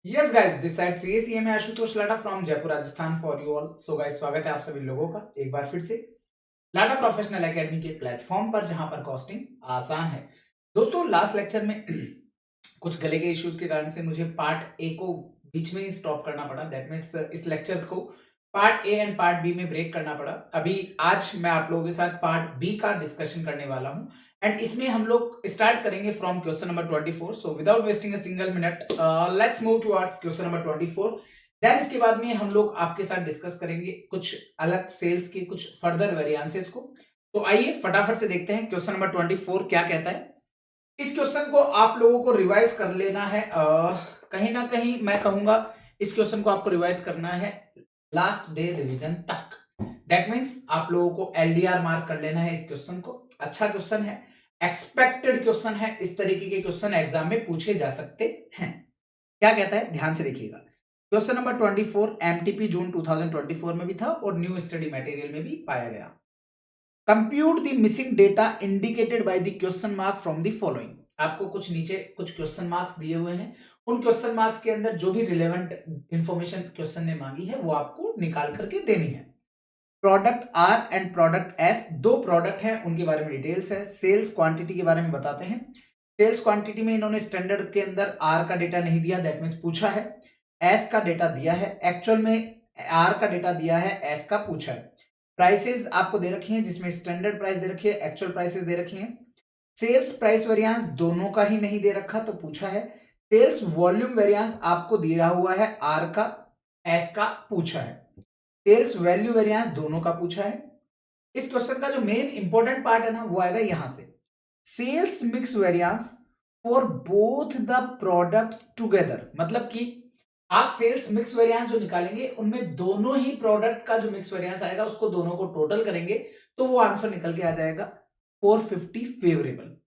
Yes guys, this side CACA में Ashutosh Lata from Jaipur Rajasthan for you all. So guys, स्वागत है आप सभी लोगों का एक बार फिर से लाटा प्रोफेशनल एकेडमी के प्लेटफॉर्म पर, जहां पर कॉस्टिंग आसान है। दोस्तों, लास्ट लेक्चर में कुछ गले के इश्यूज के कारण से मुझे पार्ट ए को बीच में ही स्टॉप करना पड़ा। दैट मीन्स इस लेक्चर को part A and part B में ब्रेक करना पड़ा। अभी आज मैं आप लोगों के साथ पार्ट बी का डिस्कशन करने वाला हूं एंड इसमें हम लोग स्टार्ट करेंगे from question number 24। So without wasting a single minute, let's move towards question number 24। Then इसके बाद में हम लोग आपके साथ डिस्कस करेंगे कुछ अलग सेल्स के कुछ फर्दर वेरिएंसेस को। तो आइए फटाफट से देखते हैं क्वेश्चन नंबर 24 क्या कहता है। इस क्वेश्चन को आप लोगों को रिवाइज कर लेना है। कहीं ना कहीं मैं कहूंगा इस क्वेश्चन को आपको रिवाइज करना है लास्ट डे रिवीजन तक। दैट मीन्स आप लोगों को एलडीआर मार्क कर लेना है इस क्वेश्चन को। अच्छा क्वेश्चन है, एक्सपेक्टेड क्वेश्चन है, इस तरीके के क्वेश्चन एग्जाम में पूछे जा सकते हैं। क्या कहता है, ध्यान से देखिएगा। क्वेश्चन नंबर 24 एमटीपी जून 2024 में भी था और न्यू स्टडी मटेरियल में भी पाया गया। Compute the missing data indicated by the question mark from the following. आपको कुछ नीचे कुछ क्वेश्चन मार्क्स दिए हुए हैं। उन क्वेश्चन मार्क्स के अंदर जो भी रिलेवेंट इंफॉर्मेशन क्वेश्चन ने मांगी है वो आपको निकाल करके देनी है। Product R and product S, दो प्रोडक्ट हैं, उनके बारे में डिटेल्स है। सेल्स क्वांटिटी के बारे में बताते हैं। सेल्स क्वांटिटी में इन्होंने स्टैंडर्ड के अंदर आर का डेटा नहीं दिया, दैट मीन्स पूछा है। एस का डेटा दिया है, एक्चुअल में आर का डेटा दिया है, एस का पूछा है। प्राइसेस आपको दे रखी हैं जिसमें स्टैंडर्ड प्राइस दे रखी है, एक्चुअल प्राइसेस दे रखी हैं। सेल्स प्राइस वेरिएंस दोनों का ही नहीं दे रखा तो पूछा है। सेल्स वॉल्यूम वेरिएंस आपको दिया हुआ है, आर का, एस का पूछा है। सेल्स वैल्यू वेरिएंस दोनों का पूछा है। इस क्वेश्चन का जो मेन इंपॉर्टेंट पार्ट है ना वो आएगा यहां से, sales mix variance for both the products together. मतलब कि आप सेल्स मिक्स वेरिएंस जो निकालेंगे उनमें दोनों ही प्रोडक्ट का जो मिक्स वेरिएंस आएगा उसको दोनों को टोटल करेंगे तो वो आंसर निकल के आ जाएगा 450 फेवरेबल।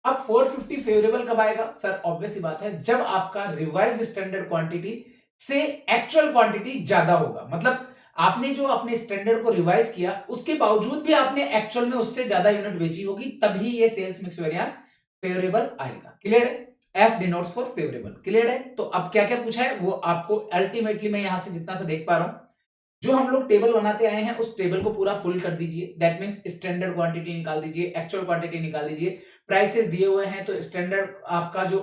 अब 450 फेवरेबल कब आएगा सर? ऑब्वियस ही बात है, जब आपका रिवाइज्ड स्टैंडर्ड क्वांटिटी से एक्चुअल क्वांटिटी ज्यादा होगा। मतलब आपने जो अपने स्टैंडर्ड को रिवाइज किया उसके बावजूद भी आपने एक्चुअल में उससे ज्यादा यूनिट बेची होगी, तभी ये सेल्स मिक्स वेरिएंस फेवरेबल आएगा। क्लियर है? F denotes for favourable. Clear है? तो अब क्या क्या पूछा है वो आपको अल्टीमेटली मैं यहां से जितना से देख पा रहा हूं, जो हम लोग टेबल बनाते आए हैं उस टेबल को पूरा फुल कर दीजिए। दैट मीन्स स्टैंडर्ड क्वांटिटी निकाल दीजिए, एक्चुअल क्वांटिटी निकाल दीजिए। प्राइसेस दिए हुए हैं तो स्टैंडर्ड आपका जो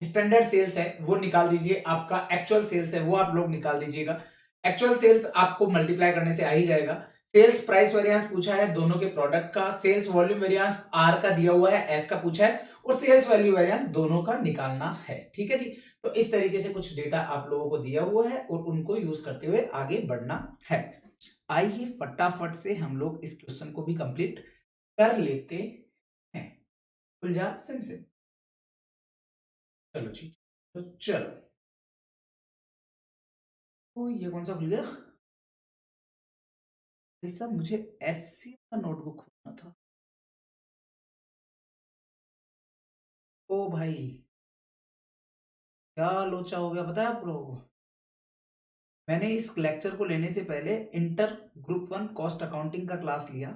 स्टैंडर्ड सेल्स है वो निकाल दीजिए, आपका एक्चुअल सेल्स है वो आप लोग निकाल दीजिएगा। एक्चुअल सेल्स आपको मल्टीप्लाई करने से आ ही जाएगा। सेल्स प्राइस वेरिएंस पूछा है दोनों के प्रोडक्ट का, सेल्स वॉल्यूम वेरिएंस आर का दिया हुआ है, एस का पूछा है, और सेल्स वैल्यू वेरिएंस दोनों का निकालना है। ठीक है जी। तो इस तरीके से कुछ डेटा आप लोगों को दिया हुआ है और उनको यूज करते हुए आगे बढ़ना है। आइए फटाफट से हम लोग इस क्वेश्चन को भी कंप्लीट कर लेते हैं। उलझा सिम सिम। चलो जी, तो चलो। तो ये कौन सा खुल गया भाई साहब? मुझे एससी का नोटबुक खोलना था। ओ भाई, क्या लोचा हो गया पता है आप लोगों को? मैंने इस लेक्चर को लेने से पहले inter group one cost accounting का क्लास लिया,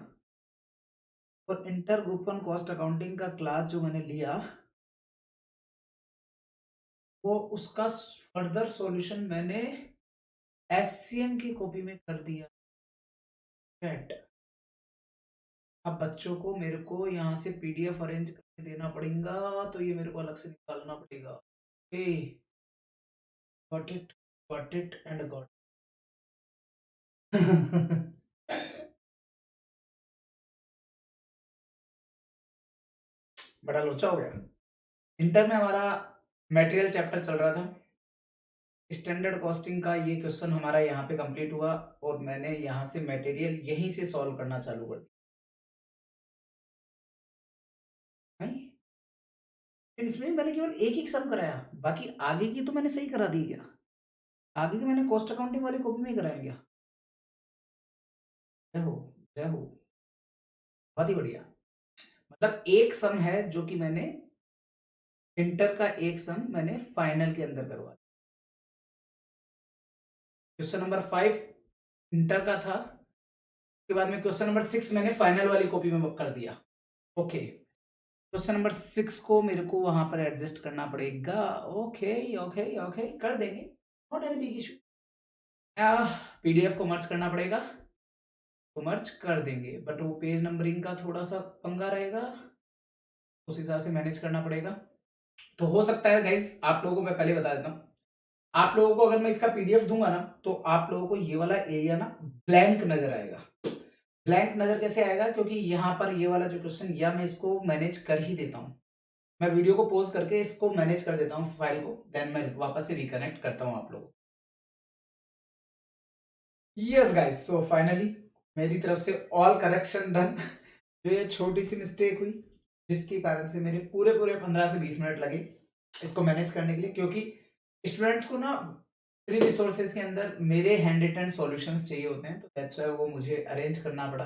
और inter group one cost accounting का क्लास जो मैंने लिया वो उसका फर्दर सॉल्यूशन मैंने एससीएम की कॉपी में कर दिया। Right. अब बच्चों को मेरे को यहाँ से पीडीएफ अरेंज करके देना पड़ेगा, तो ये मेरे को अलग से निकालना पड़ेगा। ए, गॉट इट एंड गॉट बड़ा लोचा हो गया। इंटर में हमारा मटेरियल चैप्टर चल रहा था, स्टैंडर्ड कॉस्टिंग का ये क्वेश्चन हमारा यहाँ पे कंप्लीट हुआ और मैंने यहाँ से मटेरियल यहीं से सॉल्व करना चालू कर दिया। नहीं, इसमें मैंने केवल एक ही सम कराया, बाकी आगे की तो मैंने सही करा दी क्या? आगे की मैंने कॉस्ट अकाउंटिंग वाली कॉपी में ही कराया क्या? जय हो, जय हो। बहुत ही बढ़िया। मतलब एक सम है जो कि मैंने इंटर का, एक सम मैंने फाइनल के अंदर करवा दिया। क्वेश्चन नंबर 5 इंटर का था, उसके बाद में क्वेश्चन नंबर 6 मैंने फाइनल वाली कॉपी में कर दिया। ओके। क्वेश्चन नंबर 6 को मेरे को वहां पर एडजस्ट करना पड़ेगा। ओके ओके ओके, कर देंगे, not any big issue. PDF को मर्ज करना पड़ेगा, तो मर्ज कर देंगे, बट वो पेज नंबरिंग का थोड़ा सा पंगा रहेगा, उस हिसाब से मैनेज करना पड़ेगा। तो हो सकता है गाइस, आप लोगों को मैं पहले बता देता हूँ, आप लोगों को अगर मैं इसका पीडीएफ दूंगा ना, तो आप लोगों को ये वाला एरिया ना ब्लैंक नजर आएगा। ब्लैंक नजर कैसे आएगा? क्योंकि यहाँ पर ये वाला जो क्वेश्चन, या मैं इसको मैनेज कर ही देता हूँ, मैं वीडियो को पॉज करके इसको मैनेज कर देता हूँ फाइल को, देन मैं वापस से रिकनेक्ट करता हूँ आप लोगों को। यस गाइस, सो फाइनली मेरी तरफ से ऑल करेक्शन डन। जो ये छोटी सी मिस्टेक हुई, जिसके कारण से मेरे पूरे पूरे 15 से 20 मिनट लगे इसको मैनेज करने के लिए, क्योंकि स्टूडेंट्स को ना फ्री रिसोर्सेज के अंदर मेरे हैंड रिटन सॉल्यूशंस चाहिए होते हैं, तो दैट्स व्हाई वो मुझे अरेंज करना पड़ा।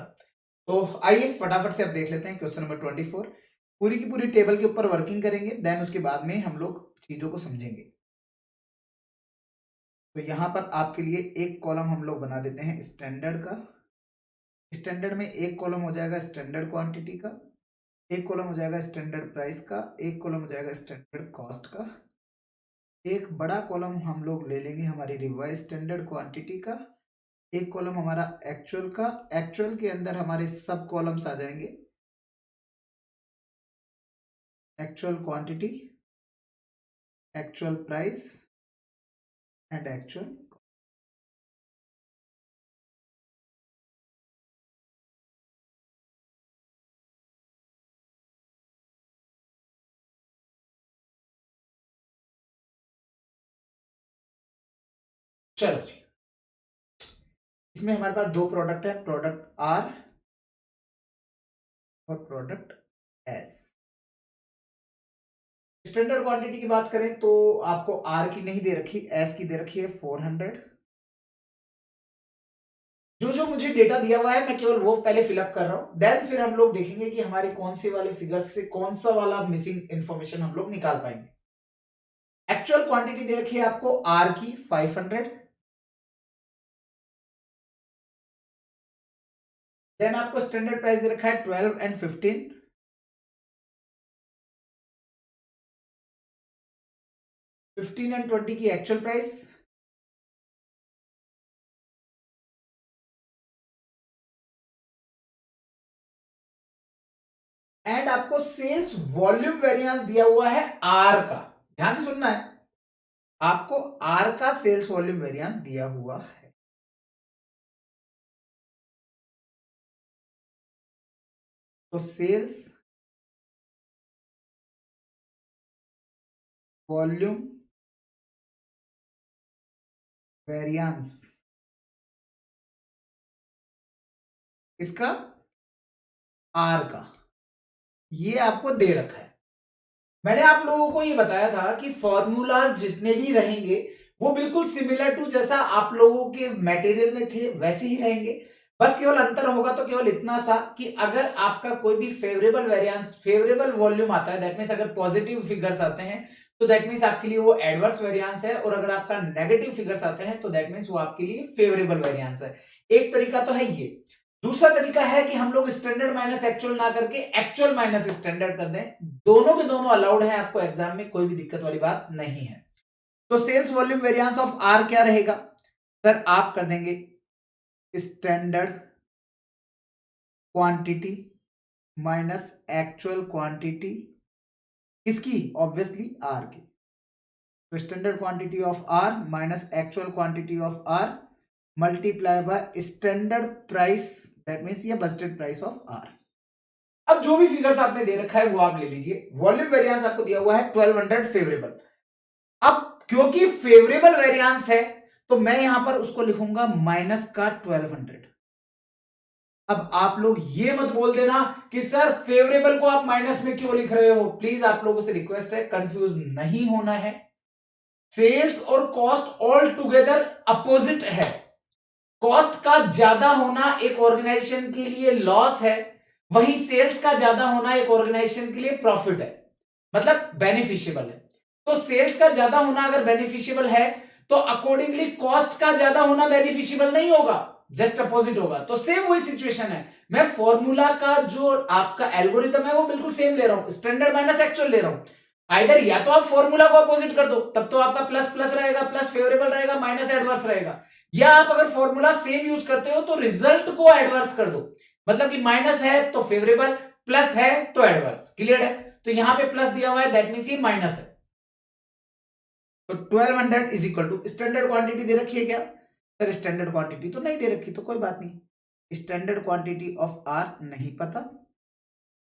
तो आइए फटाफट से अब देख लेते हैं क्वेश्चन नंबर 24। पूरी की पूरी टेबल के ऊपर वर्किंग करेंगे, देन उसके बाद में हम लोग चीजों को समझेंगे। तो यहां पर आपके लिए एक कॉलम हम लोग बना देते हैं स्टैंडर्ड का। स्टैंडर्ड में एक कॉलम हो जाएगा स्टैंडर्ड क्वांटिटी का, एक कॉलम हो जाएगा स्टैंडर्ड प्राइस का, एक कॉलम हो जाएगा स्टैंडर्ड कॉस्ट का, एक बड़ा कॉलम हम लोग ले लेंगे हमारी रिवाइज स्टैंडर्ड क्वांटिटी का, एक कॉलम हमारा एक्चुअल का। एक्चुअल के अंदर हमारे सब कॉलम्स आ जाएंगे, actual quantity, actual price and actual. चलो जी, इसमें हमारे पास दो प्रोडक्ट है, प्रोडक्ट आर और प्रोडक्ट एस। स्टैंडर्ड क्वांटिटी की बात करें तो आपको आर की नहीं दे रखी, एस की दे रखी है 400। जो जो मुझे डेटा दिया हुआ है मैं केवल वो पहले फिलअप कर रहा हूं, देन फिर हम लोग देखेंगे कि हमारे कौन से वाले फिगर्स से कौन सा वाला मिसिंग इंफॉर्मेशन हम लोग निकाल पाएंगे। एक्चुअल क्वांटिटी दे रखी है आपको आर की 500, देन आपको स्टैंडर्ड प्राइस दे रखा है 12 एंड 15, 15 एंड 20 की एक्चुअल प्राइस, एंड आपको सेल्स वॉल्यूम वेरिएंस दिया हुआ है आर का। ध्यान से सुनना है, आपको आर का सेल्स वॉल्यूम वेरिएंस दिया हुआ है। तो सेल्स वॉल्यूम वेरिएंस इसका आर का ये आपको दे रखा है। मैंने आप लोगों को ये बताया था कि फॉर्मूलाज जितने भी रहेंगे वो बिल्कुल सिमिलर टू जैसा आप लोगों के मटेरियल में थे वैसे ही रहेंगे। बस केवल अंतर होगा तो केवल इतना सा कि अगर आपका कोई भी फेवरेबल वेरिएंस, फेवरेबल वॉल्यूम आता है, दैट मींस अगर पॉजिटिव फिगर्स आते हैं तो दैट मींस आपके लिए वो एडवर्स वेरिएंस है, और अगर आपका नेगेटिव फिगर्स आते हैं तो दैट मींस वो आपके लिए फेवरेबल वेरिएंस है। एक तरीका तो है ये। दूसरा तरीका है कि हम लोग स्टैंडर्ड माइनस एक्चुअल ना करके एक्चुअल माइनस स्टैंडर्ड कर दें। दोनों के दोनों अलाउड है आपको एग्जाम में, कोई भी दिक्कत वाली बात नहीं है। तो sales volume variance of R क्या रहेगा सर? आप कर देंगे standard quantity minus actual quantity, किसकी? ऑब्वियसली आर की। तो standard quantity of R minus actual quantity of R multiply by standard price, that means ये बजटेड प्राइस ऑफ आर। अब जो भी फिगर्स आपने दे रखा है वो आप ले लीजिए। वॉल्यूम वेरिएंस आपको दिया हुआ है 1200 फेवरेबल। अब क्योंकि फेवरेबल वेरिएंस है तो मैं यहां पर उसको लिखूंगा माइनस का 1200। अब आप लोग ये मत बोल देना कि सर फेवरेबल को आप माइनस में क्यों लिख रहे हो। प्लीज आप लोगों से रिक्वेस्ट है, कंफ्यूज नहीं होना है। सेल्स और कॉस्ट ऑल टुगेदर अपोजिट है। कॉस्ट का ज्यादा होना एक ऑर्गेनाइजेशन के लिए लॉस है, वहीं सेल्स का ज्यादा होना एक ऑर्गेनाइजेशन के लिए प्रॉफिट है, मतलब बेनिफिशियबल है। तो सेल्स का ज्यादा होना अगर बेनिफिशियबल है तो अकॉर्डिंगली कॉस्ट का ज्यादा होना बेनिफिशियबल नहीं होगा। जस्ट अपोजिट होगा। तो सेम वही सिचुएशन है, मैं फॉर्मूला का जो आपका एल्गोरिथम है वो बिल्कुल सेम ले रहा हूं, स्टैंडर्ड माइनस एक्चुअल ले रहा हूं। आइदर या तो आप फॉर्मूला को अपोजिट कर दो, तब तो आपका प्लस प्लस रहेगा, प्लस फेवरेबल रहेगा, माइनस एडवर्स रहेगा, या आप अगर फॉर्मूला सेम यूज करते हो तो रिजल्ट को एडवर्स कर दो, मतलब कि माइनस है तो फेवरेबल, प्लस है तो एडवर्स। क्लियर है? तो यहां पे प्लस दिया हुआ है, दैट मींस ये माइनस है। तो 1200 is equal to, standard quantity दे रखी है क्या सर? स्टैंडर्ड क्वांटिटी तो नहीं दे रखी, तो कोई बात नहीं, स्टैंडर्ड क्वांटिटी ऑफ आर नहीं पता,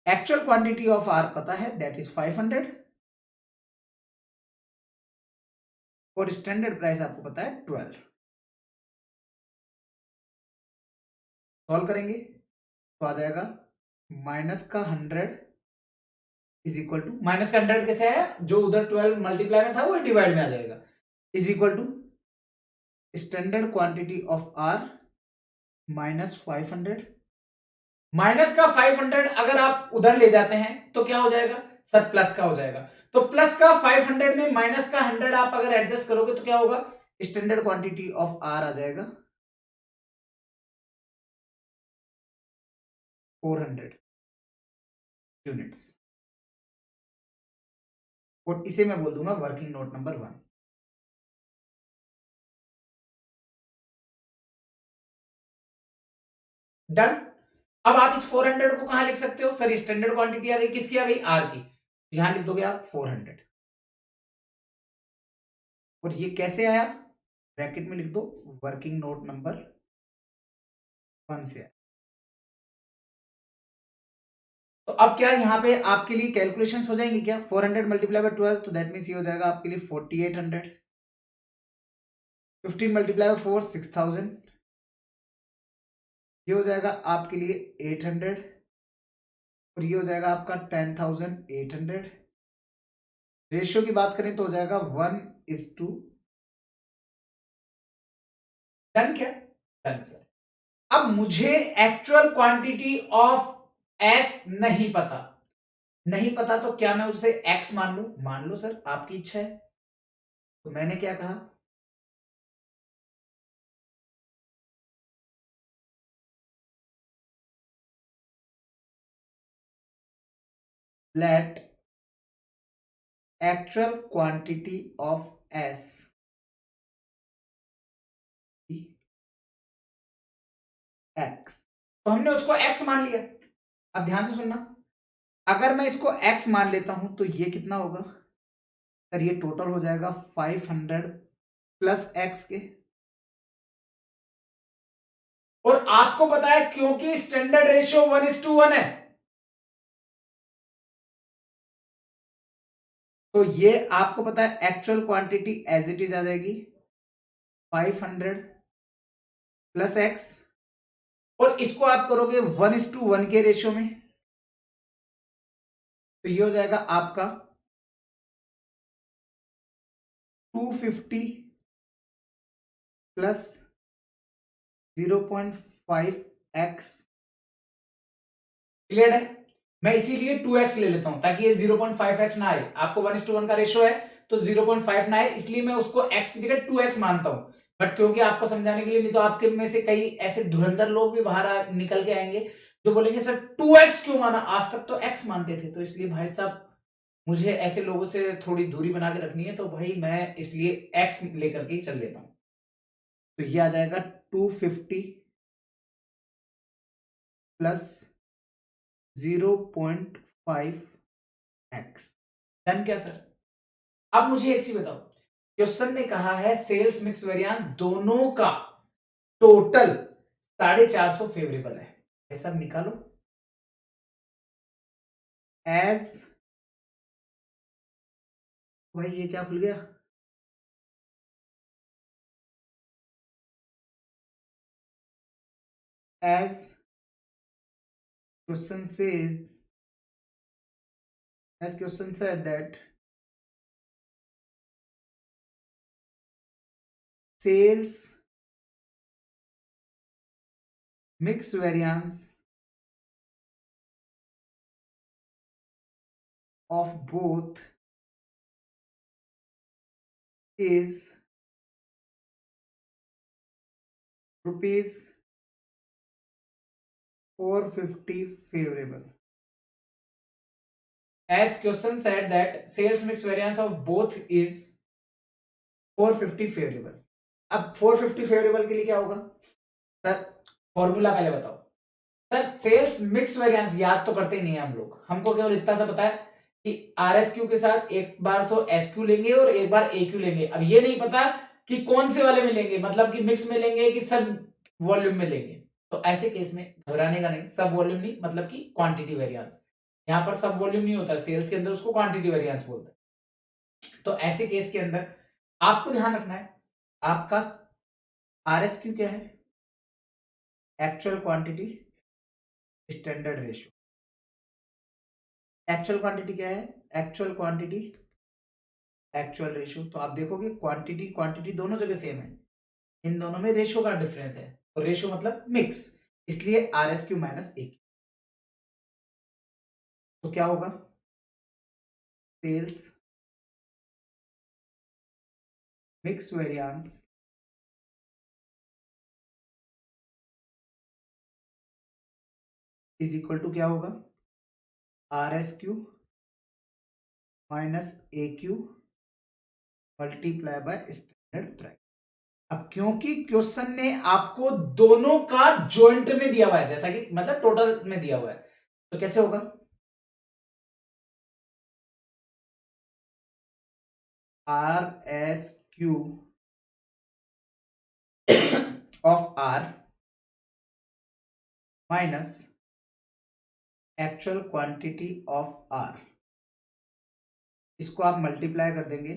एक्चुअल क्वांटिटी ऑफ आर पता है, दैट इज 500, और स्टैंडर्ड प्राइस आपको पता है 12। सॉल्व करेंगे तो आ जाएगा माइनस का 100 इज इक्वल टू, माइनस का 100 कैसे है, जो उधर 12 मल्टीप्लाई में था वो डिवाइड में आ जाएगा, is equal to standard quantity of R minus 500। Minus का 500 अगर आप उधर ले जाते हैं तो क्या हो जाएगा सर? प्लस का हो जाएगा। तो प्लस का 500 में माइनस का 100 आप अगर एडजस्ट करोगे तो क्या होगा? स्टैंडर्ड क्वांटिटी ऑफ आर आ जाएगा 400 यूनिट्स, और इसे मैं बोल दूंगा वर्किंग नोट नंबर 1। डन। अब आप इस 400 को कहां लिख सकते हो सर? स्टैंडर्ड क्वांटिटी आ गई, किसकी आ गई? आर की। यहां लिख दोगे आप 400, और ये कैसे आया? ब्रैकेट में लिख दो वर्किंग नोट नंबर 1 से आया। तो अब क्या यहाँ पे आपके लिए कैलकुलेशंस हो जाएंगी क्या? 400 मल्टीप्लाई बाय 12, तो दैट मीन्स ये हो जाएगा आपके लिए 4800, 15 मल्टीप्लाई बाय 4 6000, ये हो जाएगा आपके लिए 800, और ये हो जाएगा आपका 10800। रेशियो की बात करें तो हो जाएगा 1:2। डन क्या? Done sir. अब मुझे एक्चुअल क्वांटिटी ऑफ एस नहीं पता, नहीं पता तो क्या मैं उसे एक्स मान लू? मान लो सर, आपकी इच्छा है। तो मैंने क्या कहा? Let actual quantity of S X, तो हमने उसको एक्स मान लिया। अब ध्यान से सुनना, अगर मैं इसको एक्स मान लेता हूं तो ये कितना होगा सर? ये टोटल हो जाएगा 500 प्लस एक्स के, और आपको पता है क्योंकि स्टैंडर्ड रेशियो 1:1 है, तो ये आपको पता है actual quantity as it is आ जाएगी 500 प्लस एक्स, और इसको आप करोगे 1:1 के रेशियो में, तो ये हो जाएगा आपका 250 प्लस 0.5 एक्स। क्लियर है? मैं इसीलिए 2x ले लेता हूं ताकि ये 0.5x ना आए। आपको 1:1 का रेशियो है तो 0.5 ना आए, इसलिए मैं उसको x की जगह 2x मानता हूं। बट क्योंकि आपको समझाने के लिए, नहीं तो आपके में से कई ऐसे धुरंधर लोग भी बाहर निकल के आएंगे जो बोलेंगे सर 2x क्यों माना, आज तक तो x मानते थे। तो इसलिए भाई साहब मुझे ऐसे लोगों से थोड़ी दूरी बना के रखनी है, तो भाई मैं इसलिए x लेकर के ही चल लेता हूं। तो ये आ जाएगा 250 प्लस 0.5 एक्स। डन क्या सर? अब मुझे एक चीज बताओ, क्वेश्चन ने कहा है सेल्स मिक्स वेरिएंस दोनों का टोटल 450 फेवरेबल है, ऐसा निकालो। एज, भाई ये क्या खुल गया? एज क्वेश्चन से, as question said that sales mix variance of both is rupees 450 favorable. As question said that sales mix variance of both is 450 favorable. अब 450 फेवरेबल के लिए क्या होगा सर? फॉर्मूला पहले बताओ सर। सेल्स मिक्स वेरिएंस याद तो करते ही नहीं है हम लोग, हमको केवल इतना सा पता है कि आरएसक्यू के साथ एक बार तो एसक्यू लेंगे और एक बार एक्यू लेंगे। अब ये नहीं पता कि कौन से वाले में लेंगे, मतलब कि मिक्स में लेंगे कि सब वॉल्यूम में लेंगे। तो ऐसे केस में घबराने का नहीं, सब वॉल्यूम नहीं मतलब कि क्वांटिटी वेरिएंस। यहाँ पर सब वॉल्यूम नहीं होता सेल्स के अंदर, उसको क्वांटिटी वेरिएंस बोलते हैं। तो ऐसे केस के अंदर आपको ध्यान रखना है, आपका आरएसक्यू क्या है? Actual quantity standard ratio. Actual quantity क्या है? Actual quantity actual ratio. तो आप देखोगे क्वांटिटी क्वांटिटी दोनों जगह सेम है, इन दोनों में रेशियो का डिफरेंस है। तो रेशियो मतलब मिक्स, इसलिए आरएसक्यू माइनस एक। तो क्या होगा? Sales mix variance is equal to क्या होगा? RSQ minus A Q multiply by standard price. अब क्योंकि क्वेश्चन ने आपको दोनों का जॉइंट में दिया हुआ है, जैसा कि मतलब टोटल में दिया हुआ है, तो कैसे होगा? R S Q of R minus actual quantity of R, इसको आप मल्टीप्लाई कर देंगे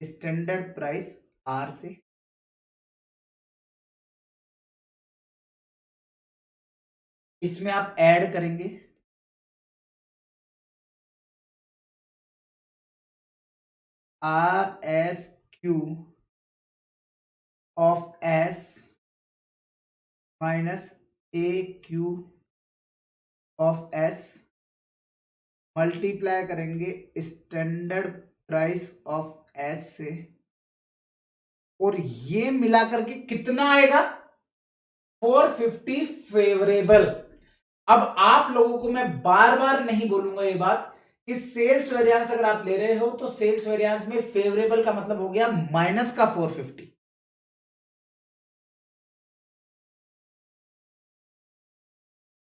स्टैंडर्ड प्राइस आर से। इसमें आप ऐड करेंगे are S Q of S minus A Q of S, multiply करेंगे स्टैंडर्ड प्राइस ऑफ एस से, और ये मिलाकर के कितना आएगा? 450 फेवरेबल। अब आप लोगों को मैं बार बार नहीं बोलूंगा ये बात कि सेल्स वेरिएंस अगर आप ले रहे हो तो सेल्स वेरिएंस में फेवरेबल का मतलब हो गया माइनस का 450।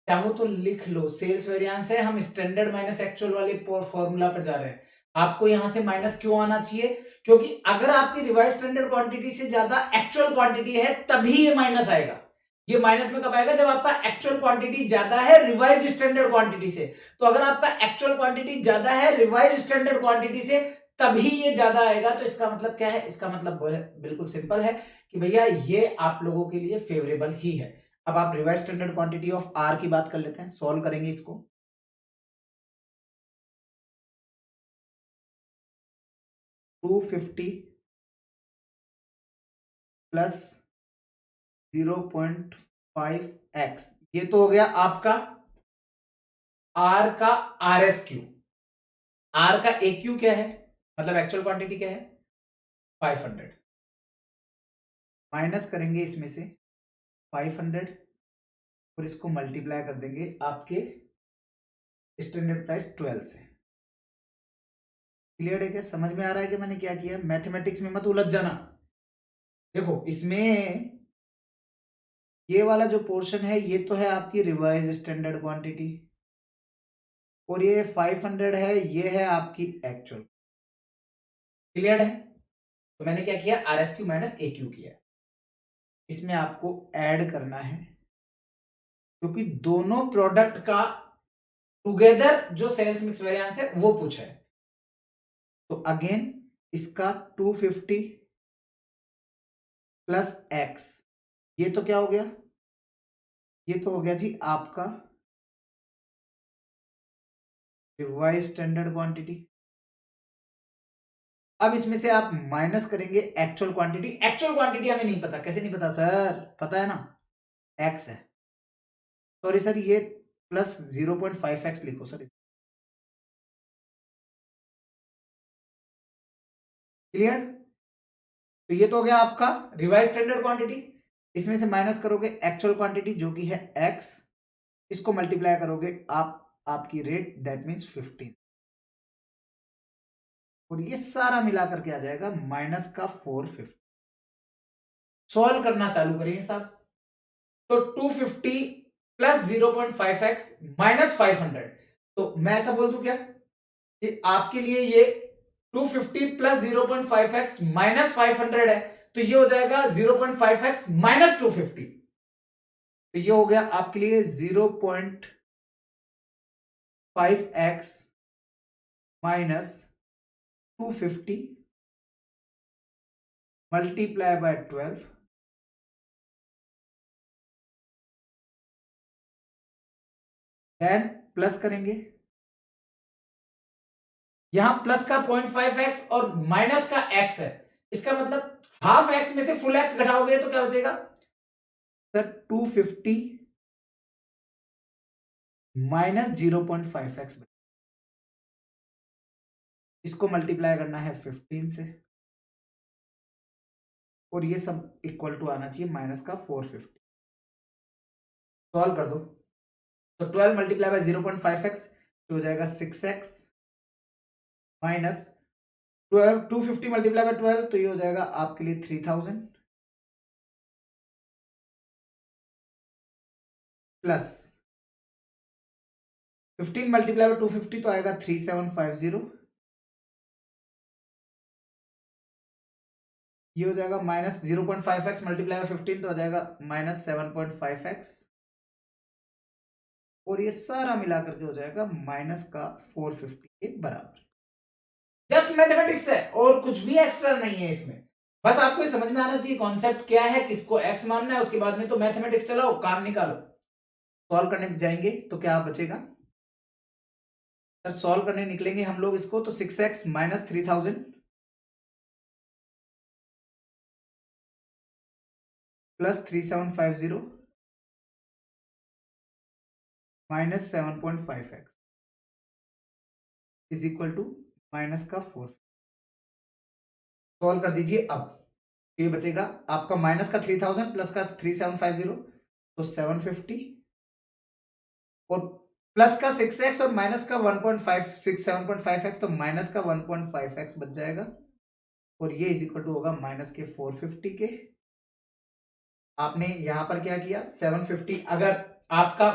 चाहो तो लिख लो सेल्स वेरिएंस है, हम स्टैंडर्ड माइनस एक्चुअल वाले फॉर्मूला पर जा रहे हैं। आपको यहां से माइनस क्यों आना चाहिए? क्योंकि अगर आपकी रिवाइज स्टैंडर्ड क्वांटिटी से ज्यादा एक्चुअल क्वांटिटी है तभी ये माइनस आएगा। ये माइनस में कब आएगा? जब आपका एक्चुअल क्वांटिटी ज्यादा है रिवाइज स्टैंडर्ड क्वांटिटी से। तो अगर आपका एक्चुअल क्वांटिटी ज्यादा है रिवाइज स्टैंडर्ड क्वांटिटी से तभी ये ज्यादा आएगा। तो इसका मतलब क्या है? इसका मतलब बिल्कुल सिंपल है कि भैया ये आप लोगों के लिए फेवरेबल ही है। अब आप revise standard quantity of R की बात कर लेते हैं, सॉल्व करेंगे इसको। 250 प्लस 0.5x, ये तो हो गया आपका आर का आर एस क्यू। आर का ए क्यू क्या है, मतलब एक्चुअल क्वांटिटी क्या है? 500। माइनस करेंगे इसमें से 500 और इसको मल्टीप्लाई कर देंगे आपके स्टैंडर्ड प्राइस 12 से। क्लियर है क्या? समझ में आ रहा है कि मैंने क्या किया? मैथमेटिक्स में मत उलझ जाना। देखो इसमें ये वाला जो पोर्शन है ये तो है आपकी रिवाइज स्टैंडर्ड क्वांटिटी, और ये 500 है, ये है आपकी एक्चुअल। क्लियर है? तो मैंने क्या किया? Are S Q minus A Q किया। इसमें आपको ऐड करना है क्योंकि दोनों प्रोडक्ट का टुगेदर जो सेल्स मिक्स वेरिएंस है वो पूछा है। तो अगेन इसका 250 प्लस एक्स, ये तो क्या हो गया? ये तो हो गया जी आपका रिवाइज स्टैंडर्ड क्वांटिटी। अब इसमें से आप माइनस करेंगे एक्चुअल क्वांटिटी। एक्चुअल क्वांटिटी हमें नहीं पता। कैसे नहीं पता सर? पता है ना, एक्स है। सॉरी सर, ये प्लस 0.5x लिखो सर। क्लियर? तो ये तो हो गया आपका रिवाइज स्टैंडर्ड क्वांटिटी। इसमें से माइनस करोगे एक्चुअल क्वांटिटी जो कि है x, इसको मल्टीप्लाई करोगे आपकी रेट, दैट मीन्स 15, और ये सारा मिला करके आ जाएगा माइनस का 450। सॉल्व करना चालू करेंगे साहब। तो 250 प्लस 0.5x माइनस 500, तो मैं ऐसा बोल दूं क्या कि आपके लिए ये 250 प्लस 0.5x माइनस 500 है, तो ये हो जाएगा 0.5x माइनस 250। तो ये हो गया आपके लिए 0.5x minus 250 multiply by 12, then plus करेंगे, यहां प्लस का 0.5x और माइनस का x है, इसका मतलब हाफ x में से फुल x घटाओगे तो क्या बचेगा सर, 250 माइनस 0.5x, इसको मल्टीप्लाई करना है 15 से, और ये सब इक्वल टू आना चाहिए माइनस का 450। सॉल्व कर दो, तो 12 मल्टीप्लाई बाय 0.5x तो हो जाएगा 6x माइनस 12, 250 मल्टीप्लाई बाय 12 तो ये हो जाएगा आपके लिए 3000 प्लस 15 मल्टीप्लाई बाय 250 तो आएगा 3750, ये हो जाएगा माइनस 0.5x मल्टीप्लाई बाय 15 तो हो जाएगा माइनस 7.5x, और ये सारा मिलाकर के हो जाएगा माइनस का 450 के बराबर। जस्ट मैथमेटिक्स है और कुछ भी एक्स्ट्रा नहीं है इसमें, बस आपको ये समझ में आना चाहिए कॉन्सेप्ट क्या है, किसको x मानना है, उसके बाद में तो मैथमेटिक्स चलाओ, काम निकालो। सॉल्व करने जाएंगे तो क्या बचेगा सर, सॉल्व करने निकलेंगे हम लोग इसको, तो 6x minus 3000 plus 3750 minus 7.5x is equal to minus का 4। सॉल्व कर दीजिए अब, ये बचेगा आपका माइनस का 3000 प्लस का 3750 तो 750, और प्लस का 6x और माइनस का 1.56 7.5x तो माइनस का 1.5x बच जाएगा, और ये इज इक्वल टू होगा माइनस के 450 के। आपने यहां पर क्या किया 750, अगर आपका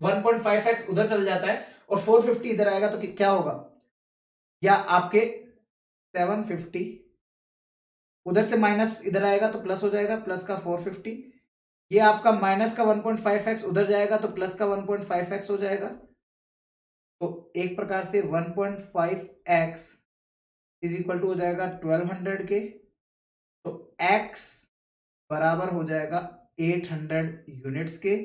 1.5x उधर चल जाता है और 450 इधर आएगा तो क्या होगा, या आपके 750 उधर से माइनस इधर आएगा तो प्लस हो जाएगा, प्लस का 450, ये आपका माइनस का 1.5x उधर जाएगा तो प्लस का 1.5x हो जाएगा, तो एक प्रकार से 1.5x इज इक्वल टू हो जाएगा 1200 के, तो x बराबर हो जाएगा 800 यूनिट्स के,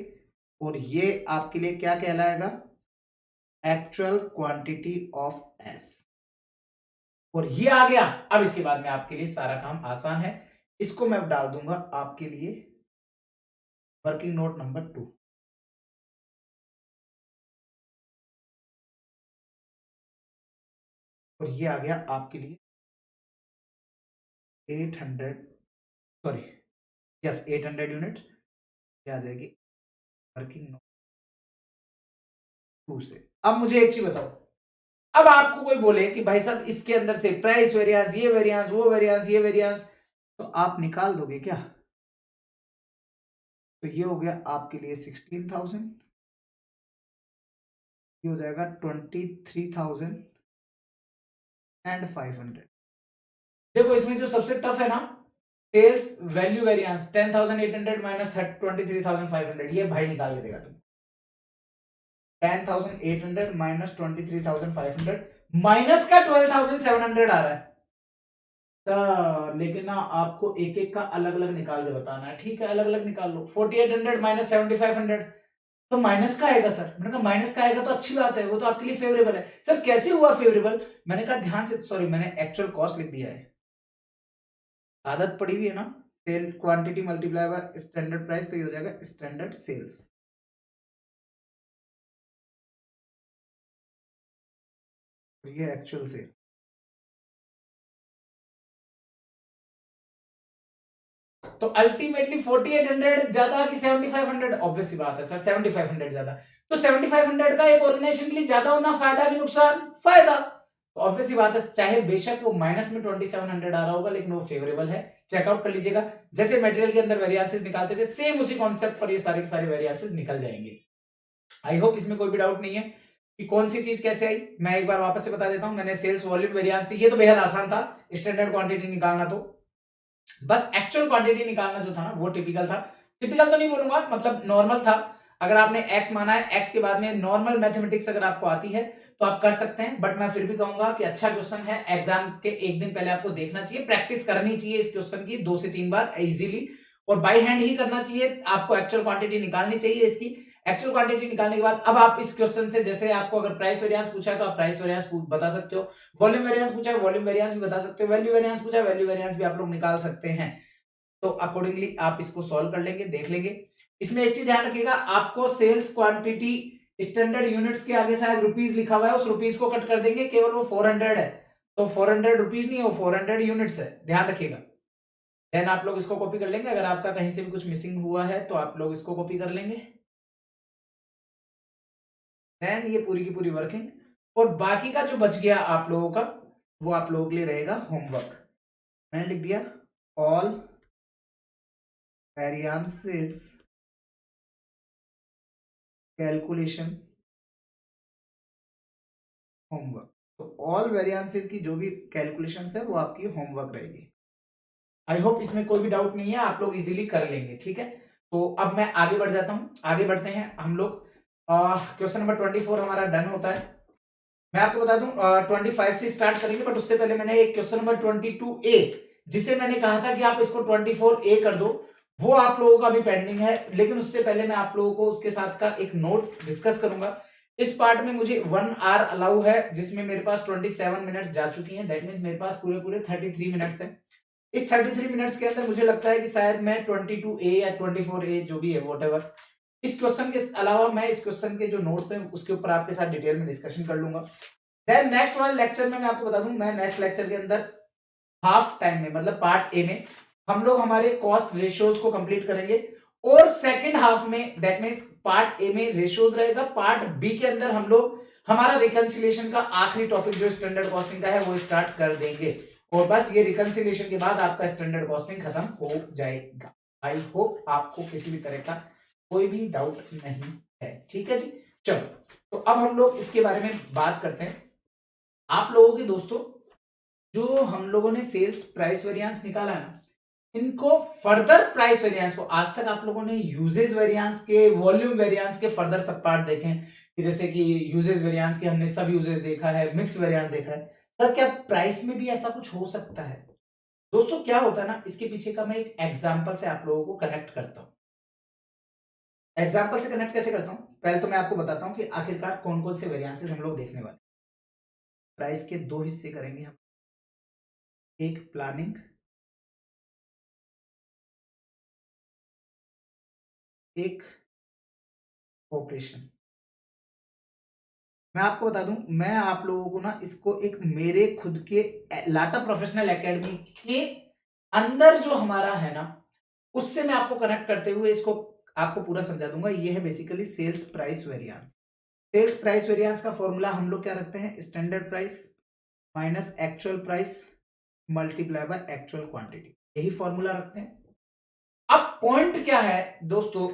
और ये आपके लिए क्या कहलाएगा, एक्चुअल क्वांटिटी ऑफ s। और ये आ गया, अब इसके बाद में आपके लिए सारा काम आसान है, इसको मैं डाल दूंगा आपके लिए वर्किंग नोट नंबर 2, और ये आ गया आपके लिए 800, सॉरी यस 800 यूनिट, ये आ जाएगी वर्किंग नोट 2 से। अब मुझे एक चीज बताओ, अब आपको कोई बोले कि भाई साहब इसके अंदर से प्राइस वेरिएंस, ये वेरिएंस, वो वेरिएंस, ये वेरिएंस, तो आप निकाल दोगे क्या, तो ये हो गया आपके लिए 16,000, ये हो जाएगा 23,500। देखो इसमें जो सबसे टफ है ना, सेल्स वैल्यू वेरिएंस 10,800 माइनस 23,500, ये भाई निकाल के देगा तुम। 10,800 माइनस 23,500 माइनस का 12,700 आ रहा है लेकिन ना आपको एक एक का अलग अलग निकाल के बताना है, ठीक है अलग अलग निकाल लो। 4800 माइनस 7500 तो माइनस का आएगा सर, मैंने कहा माइनस का आएगा तो अच्छी बात है, वो तो आपके लिए फेवरेबल है। सर कैसे हुआ फेवरेबल, मैंने कहा ध्यान से, सॉरी मैंने एक्चुअल कॉस्ट लिख दिया है, आदत पड़ी हुई है ना, sale quantity multiply by standard price, तो ये हो जाएगा स्टैंडर्ड सेल्स, ये एक्चुअल सेल। तो अल्टीमेटली 4800 ज्यादा कि 7500? ऑब्वियस सी बात है सर, 7500 ज्यादा। तो 7500 का एक ऑर्गेनाइजेशन के लिए ज्यादा होना फायदा कि नुकसान? फायदा। तो ऑब्वियस सी बात है, चाहे बेशक वो माइनस में 2700 आ रहा होगा, लेकिन वो फेवरेबल है। चेकआउट कर लीजिएगा, जैसे मटेरियल के अंदर वेरिएंसेस निकालते थे, सेम उसी कॉन्सेप्ट पर ये सारे के सारे वेरिएंसेस निकल जाएंगे। आई होप इसमें कोई भी डाउट नहीं है कि कौन सी चीज कैसे आई। मैं एक बार वापस से बता देता हूं, मैंने सेल्स वॉल्यूम वेरिएंस, ये तो बेहद आसान था, स्टैंडर्ड क्वांटिटी निकालना, तो बस एक्चुअल क्वांटिटी निकालना जो था ना वो टिपिकल था। टिपिकल तो नहीं बोलूंगा, मतलब नॉर्मल था। अगर आपने एक्स माना है, एक्स के बाद में नॉर्मल मैथमेटिक्स अगर आपको आती है तो आप कर सकते हैं, बट मैं फिर भी कहूंगा कि अच्छा क्वेश्चन है, एग्जाम के एक दिन पहले आपको देखना चाहिए, प्रैक्टिस करनी चाहिए इस क्वेश्चन की 2 से 3 बार इजीली, और बाय हैंड ही करना चाहिए। आपको एक्चुअल क्वांटिटी निकालनी चाहिए इसकी। एक्चुअल क्वांटिटी निकालने के बाद अब आप इस क्वेश्चन से, जैसे आपको अगर प्राइस वेरिएंस पूछा है तो आप प्राइस वेरिएंस बता सकते हो, वॉल्यूम वेरिएंस पूछा है वॉल्यूम वेरिएंस भी बता सकते हो, वैल्यू वेरिएंस पूछा है वैल्यू वेरिएंस भी आप लोग निकाल सकते हैं। तो अकॉर्डिंगली आप इसको सॉल्व कर लेंगे, देख लेंगे। इसमें एक चीज ध्यान रखिएगा, आपको सेल्स क्वांटिटी स्टैंडर्ड यूनिट्स के आगे शायद रुपीज लिखा हुआ है, उस रुपीज को कट कर देंगे, केवल वो 400 है, तो 400 रुपीज नहीं है, वो 400 यूनिट्स है, ध्यान रखिएगा। देन आप लोग इसको कॉपी कर लेंगे, अगर आपका कहीं से भी कुछ मिसिंग हुआ है तो आप लोग इसको कॉपी कर लेंगे। देन ये पूरी की पूरी वर्किंग, और बाकी का जो बच गया आप लोगों का, वो आप लोगों के लिए रहेगा होमवर्क। मैंने लिख दिया ऑल वेरिएंसेस कैलकुलेशन होमवर्क। तो ऑल वेरिएंसेस की जो भी कैलकुलेशंस है वो आपकी होमवर्क रहेगी। आई होप इसमें कोई भी डाउट नहीं है, आप लोग इजीली कर लेंगे, ठीक है। तो अब मैं आगे बढ़ जाता हूं, आगे बढ़ते हैं हम लोग। क्वेश्चन नंबर 24 हमारा डन होता है। मैं आपको बता दूं 25 से स्टार्ट करेंगे, बट उससे पहले मैंने एक क्वेश्चन नंबर 22A, जिसे मैंने कहा था कि आप इसको 24A कर दो, वो आप लोगों का अभी पेंडिंग है। लेकिन उससे पहले मैं आप लोगों को उसके साथ का एक नोट डिस्कस करूंगा। इस पार्ट में मुझे 1 आवर अलाउ है, जिसमें मेरे पास 27 मिनट्स जा चुकी हैं, दैट मींस मेरे पास पूरे पूरे 33 मिनट्स हैं। इस 33 मिनट्स के अंदर मुझे लगता है कि शायद मैं 22A या 24A जो भी है वॉटेवर, इस क्वेश्चन के अलावा मैं इस क्वेश्चन के जो नोट्स हैं उसके ऊपर आपके साथ डिटेल में डिस्कशन कर लूंगा। देन नेक्स्ट वाले लेक्चर में मैं आपको बता दूं, मैं नेक्स्ट लेक्चर के अंदर हाफ टाइम में, मतलब पार्ट ए में हम लोग हमारे कॉस्ट रेशियोज को कंप्लीट करेंगे, और सेकंड हाफ में दैट मींस पार्ट ए में रेशियोज रहेगा, पार्ट बी के अंदर हम लोग हमारा रिकंसिलिएशन का आखिरी टॉपिक जो स्टैंडर्ड कॉस्टिंग का है वो स्टार्ट कर देंगे, और बस ये रिकंसिलिएशन के बाद आपका स्टैंडर्ड कॉस्टिंग खत्म हो जाएगा। आई होप आपको किसी भी तरह का कोई भी डाउट नहीं है, ठीक है जी। चलो, तो अब हम लोग इसके बारे में बात करते हैं। आप लोगों के दोस्तों, जो हम लोगों ने सेल्स प्राइस वेरिएंस निकाला है ना, इनको फर्दर प्राइस वेरिएंस को आज तक आप लोगों ने यूजेज वेरिएंस के, वॉल्यूम वेरिएंस के फर्दर सब पार्ट देखे हैं, कि जैसे कि यूजेज वेरिएंस के हमने सब यूजेज देखा है, मिक्स वेरिएंस देखा है। सर क्या प्राइस में भी ऐसा कुछ हो सकता है? दोस्तों क्या होता है ना, इसके पीछे का मैं एक एग्जांपल से आप लोगों को कनेक्ट करता हूं। एग्जांपल से कनेक्ट कैसे करता हूं, पहले तो मैं आपको बताता हूं कि आखिरकार कौन कौन से वेरिएंसेस हम लोग देखने वाले। प्राइस के दो हिस्से करेंगे हम, एक प्लानिंग, एक ऑपरेशन। मैं आपको बता दूं, मैं आप लोगों को ना इसको एक मेरे खुद के लाटा प्रोफेशनल एकेडमी के अंदर जो हमारा है ना, उससे मैं आपको कनेक्ट करते हुए इसको आपको पूरा समझा दूंगा। ये है basically sales price variance. Sales price variance का फॉर्मूला हम लोग क्या रखते हैं, standard price minus actual price multiply by actual quantity, यही फॉर्मूला रखते हैं। अब पॉइंट क्या है दोस्तों,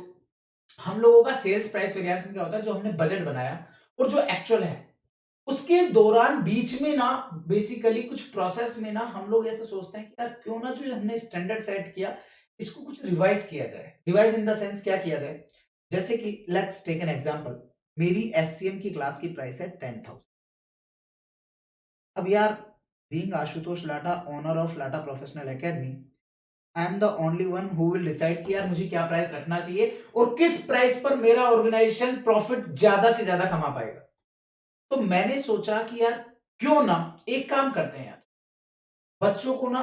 हम लोगों का सेल्स प्राइस वेरिएंस में क्या होता है, जो हमने बजट बनाया और जो एक्चुअल है उसके दौरान बीच में ना बेसिकली कुछ प्रोसेस में ना हम लोग ऐसे सोचते हैं कि यार क्यों ना जो हमने स्टैंडर्ड सेट किया इसको कुछ रिवाइज किया जाए। रिवाइज इन द सेंस क्या किया जाए, जैसे कि लेट्स टेक एन एग्जांपल, मेरी एससीएम की क्लास की प्राइस है 10,000। अब यार being Ashutosh Lata, owner of Lata professional academy, I am the only one who will decide कि यार मुझे क्या प्राइस रखना चाहिए और किस प्राइस पर मेरा ऑर्गेनाइजेशन प्रॉफिट ज्यादा से ज्यादा कमा पाएगा। तो मैंने सोचा कि यार क्यों ना एक काम करते हैं यार, बच्चों को ना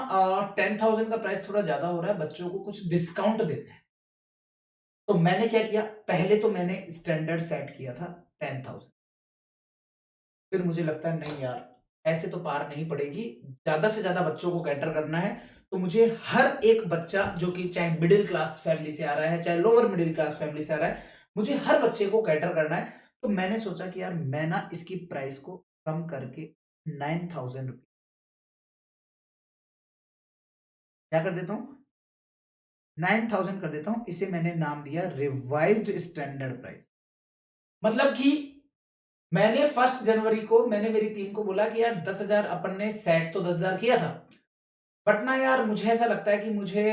10,000 का प्राइस थोड़ा ज्यादा हो रहा है, बच्चों को कुछ डिस्काउंट देते हैं। तो मैंने क्या किया, पहले तो मैंने स्टैंडर्ड सेट किया था 10,000, फिर मुझे लगता है नहीं यार ऐसे तो पार नहीं पड़ेगी, ज्यादा से ज्यादा बच्चों को कैटर करना है, तो मुझे हर एक बच्चा जो कि चाहे मिडिल क्लास फैमिली से आ रहा है, चाहे लोअर मिडिल क्लास फैमिली से आ रहा है, मुझे हर बच्चे को कैटर करना है। तो मैंने सोचा कि यार मैं ना इसकी प्राइस को कम करके 9,000 रुपीज़ क्या कर देता हूँ, 9,000 कर देता हूँ। इसे मैंने नाम दिया रिवाइज्ड स्टैंडर्ड प्राइस। मतलब कि मैंने 1 जनवरी को मैंने मेरी टीम को बोला कि यार 10,000 अपन ने सेट तो 10,000 किया था, बट ना यार मुझे ऐसा लगता है कि मुझे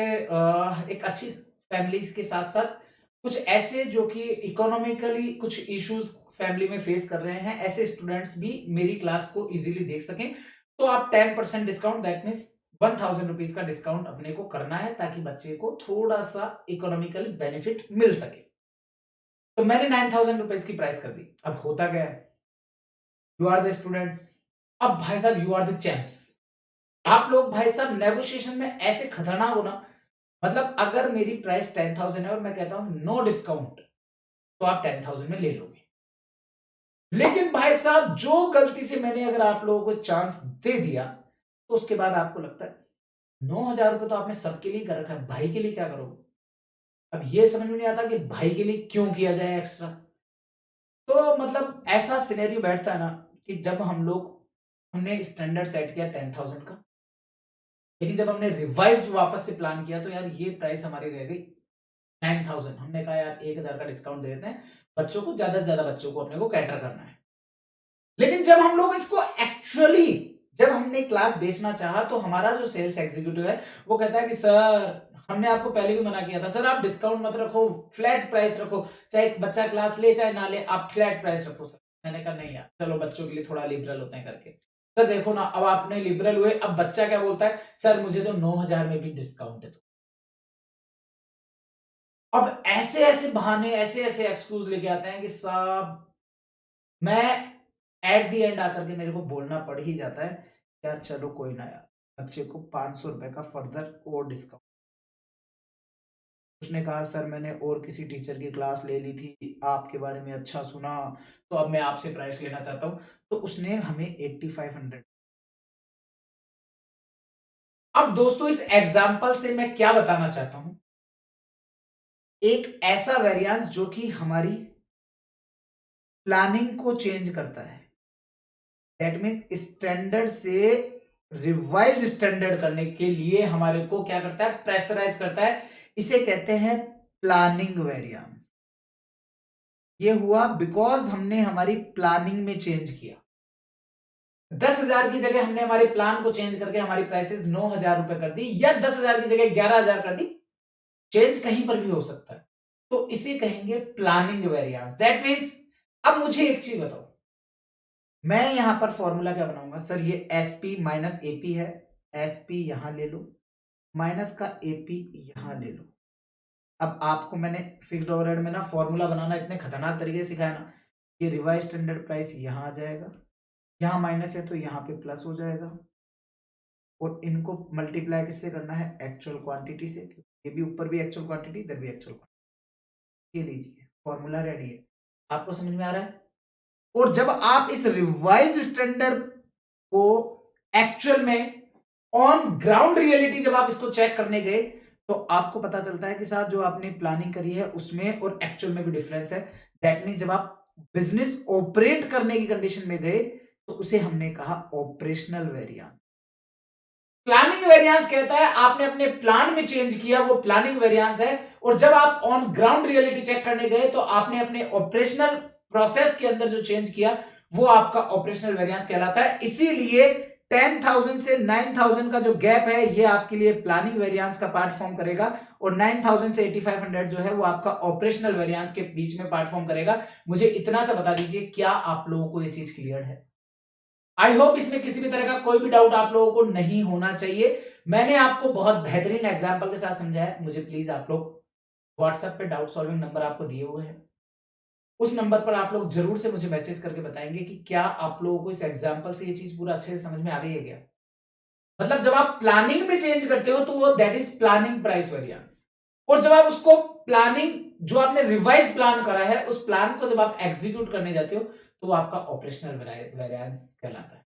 एक अच्छी फैमिली के साथ-साथ कुछ ऐसे जो कि इकोनॉमिकली कुछ इश्यूज फैमिली में फेस कर रहे हैं, ऐसे स्टूडेंट्स भी मेरी क्लास को इजीली देख सकें। तो आप 10% डिस्काउंट, दैट मीन्स 1,000 रुपीज का डिस्काउंट अपने को करना है ताकि बच्चे को थोड़ा-सा इकोनॉमिकल बेनिफिट मिल सके। तो मैंने 9,000 रुपीज की प्राइस कर दी। अब होता क्या है, यू आर द स्टूडेंट्स, अब भाई साहब यू आर द चैंप्स। आप लोग भाई साहब नेगोशिएशन में ऐसे खतरनाक हो ना, मतलब अगर मेरी प्राइस 10,000 है और मैं कहता हूं नो डिस्काउंट, तो आप 10,000 में ले लोगे। लेकिन भाई साहब जो गलती से मैंने अगर आप लोगों को चांस दे दिया, तो उसके बाद आपको लगता है 9,000 रुपए तो आपने सबके लिए कर रखा है, भाई के लिए क्या करोगे? अब ये समझ में नहीं आता कि भाई के लिए क्यों किया जाए एक्स्ट्रा। तो मतलब ऐसा सिनेरियो बैठता है ना कि जब हमने स्टैंडर्ड सेट किया 10,000 का, लेकिन जब हमने रिवाइज्ड वापस से प्लान किया तो यार ये प्राइस हमारी रह गई 9,000। हमने कहा यार 1,000 का डिस्काउंट दे देते हैं, बच्चों को ज्यादा से ज्यादा बच्चों को अपने को कैटर करना है। लेकिन जब हम लोग इसको एक्चुअली जब हमने क्लास बेचना चाहा, तो हमारा जो सेल्स एग्जीक्यूटिव है वो कहता है कि सर हमने आपको पहले भी मना किया था, सर आप डिस्काउंट मत रखो, फ्लैट प्राइस रखो, चाहे बच्चा क्लास ले चाहे ना ले, आप फ्लैट प्राइस रखो। सर मैंने कहा नहीं यार, चलो बच्चों के लिए थोड़ा लिबरल होते हैं करके। सर देखो ना, अब आपने लिबरल हुए, अब बच्चा क्या बोलता है, सर मुझे तो 9,000 में भी डिस्काउंट है। तो अब ऐसे ऐसे बहाने, ऐसे ऐसे एक्सक्यूज लेके आते हैं कि साहब मैं एट द एंड आकर के मेरे को बोलना पड़ ही जाता है, यार चलो कोई ना यार, बच्चे को 500 रुपए का फर्दर और डिस्काउंट। उसने कहा सर मैंने और किसी टीचर की क्लास ले ली थी, आपके बारे में अच्छा सुना, तो अब मैं आपसे प्राइस लेना चाहता हूँ। तो उसने हमें 8500। अब दोस्तों इस एग्जाम्पल से मैं क्या बताना चाहता हूं, एक ऐसा वेरिएंस जो कि हमारी प्लानिंग को चेंज करता है, दैट मीन्स स्टैंडर्ड से रिवाइज स्टैंडर्ड करने के लिए हमारे को क्या करता है, प्रेशराइज करता है। इसे कहते हैं प्लानिंग वेरिएंस। ये हुआ बिकॉज हमने हमारी प्लानिंग में चेंज किया। 10,000 की जगह हमने हमारे प्लान को चेंज करके हमारी प्राइसेस 9,000 रुपए कर दी, या 10,000 की जगह 11,000 कर दी। चेंज कहीं पर भी हो सकता है, तो इसे कहेंगे प्लानिंग वेरिएंस। दैट मीन्स अब मुझे एक चीज बताओ, मैं यहां पर फॉर्मूला क्या बनाऊंगा, सर ये एसपी माइनस एपी है, एसपी यहां ले लो, माइनस का एपी यहां ले लो। अब आपको मैंने फिक्स्ड ओवरहेड में ना फॉर्मूला बनाना इतने खतरनाक तरीके से सिखाया ना, ये रिवाइज स्टैंडर्ड प्राइस यहां आ जाएगा, यहां माइनस है तो यहां पे प्लस हो जाएगा, और इनको मल्टीप्लाई किससे करना है, एक्चुअल क्वांटिटी से। ये भी ऊपर भी एक्चुअल क्वांटिटी, इधर भी एक्चुअल क्वांटिटी। ये लीजिए फॉर्मूला रेडी है, आपको समझ में आ रहा है। और जब आप इस रिवाइज्ड स्टैंडर्ड को एक्चुअल में ऑन ग्राउंड रियलिटी जब आप इसको चेक करने गए, तो आपको पता चलता है कि साहब जो आपने प्लानिंग करी है उसमें और एक्चुअल में भी डिफरेंस है। दैट मीन जब आप बिजनेस ऑपरेट करने की कंडीशन में गए, तो उसे हमने कहा ऑपरेशनल वेरिएंस। प्लानिंग वेरिएंस कहता है आपने अपने प्लान में चेंज किया, वो प्लानिंग वेरिएंस है। और जब आप ऑन ग्राउंड रियलिटी चेक करने गए, तो आपने अपने ऑपरेशनल प्रोसेस के अंदर जो चेंज किया, वो आपका ऑपरेशनल वेरिएंस कहलाता है। इसीलिए 10,000 से 9,000 का जो गैप है, ये आपके लिए प्लानिंग वेरिएंस का पार्ट फॉर्म करेगा, और 9,000 से 8,500 जो है वो आपका ऑपरेशनल वेरिएंस के बीच में पार्ट फॉर्म करेगा। मुझे इतना सा बता दीजिए, क्या आप लोगों को ये चीज क्लियर है? आई होप इसमें किसी भी तरह का कोई भी डाउट आप लोगों को नहीं होना चाहिए। मैंने आपको बहुत बेहतरीन एग्जाम्पल के साथ समझाया। मुझे प्लीज आप लोग व्हाट्सएप पे डाउट सॉल्विंग नंबर आपको दिए हुए हैं, उस नंबर पर आप लोग जरूर से मुझे मैसेज करके बताएंगे कि क्या आप लोगों को इस एग्जाम्पल से ये चीज पूरा अच्छे से समझ में आ गई है क्या। मतलब जब आप प्लानिंग में चेंज करते हो, तो वो that is planning price variance. और जब आप उसको प्लानिंग जो आपने रिवाइज प्लान करा है, उस प्लान को जब आप एग्जीक्यूट करने जाते हो, तो वो आपका ऑपरेशनल वेरिएंस कहलाता है।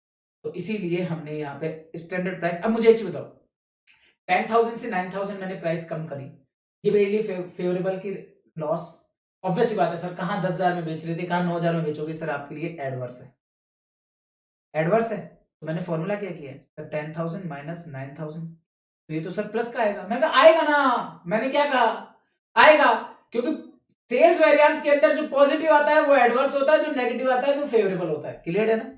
तो इसीलिए हमने यहाँ पे स्टैंडर्ड प्राइस। अब मुझे एक चीज बताओ, 10,000 से 9,000 मैंने प्राइस कम करी, ये मेरे लिए फेवरेबल की लॉस। ऑब्वियस सी बात है सर, कहाँ 10,000 में बेच रहे थे, कहाँ 9,000 में बेचोगे सर, आपके लिए एडवर्स है। एडवर्स है तो मैंने फॉर्मूला क्या किया है सर, 10,000 माइनस 9,000, तो ये तो सर प्लस का आएगा। मैंने कहा आएगा ना, मैंने क्या कहा आएगा, क्योंकि सेल्स वेरिएंस के अंदर जो पॉजिटिव आता है वो एडवर्स होता है, जो नेगेटिव आता है जो फेवरेबल होता है। क्लियर है ना?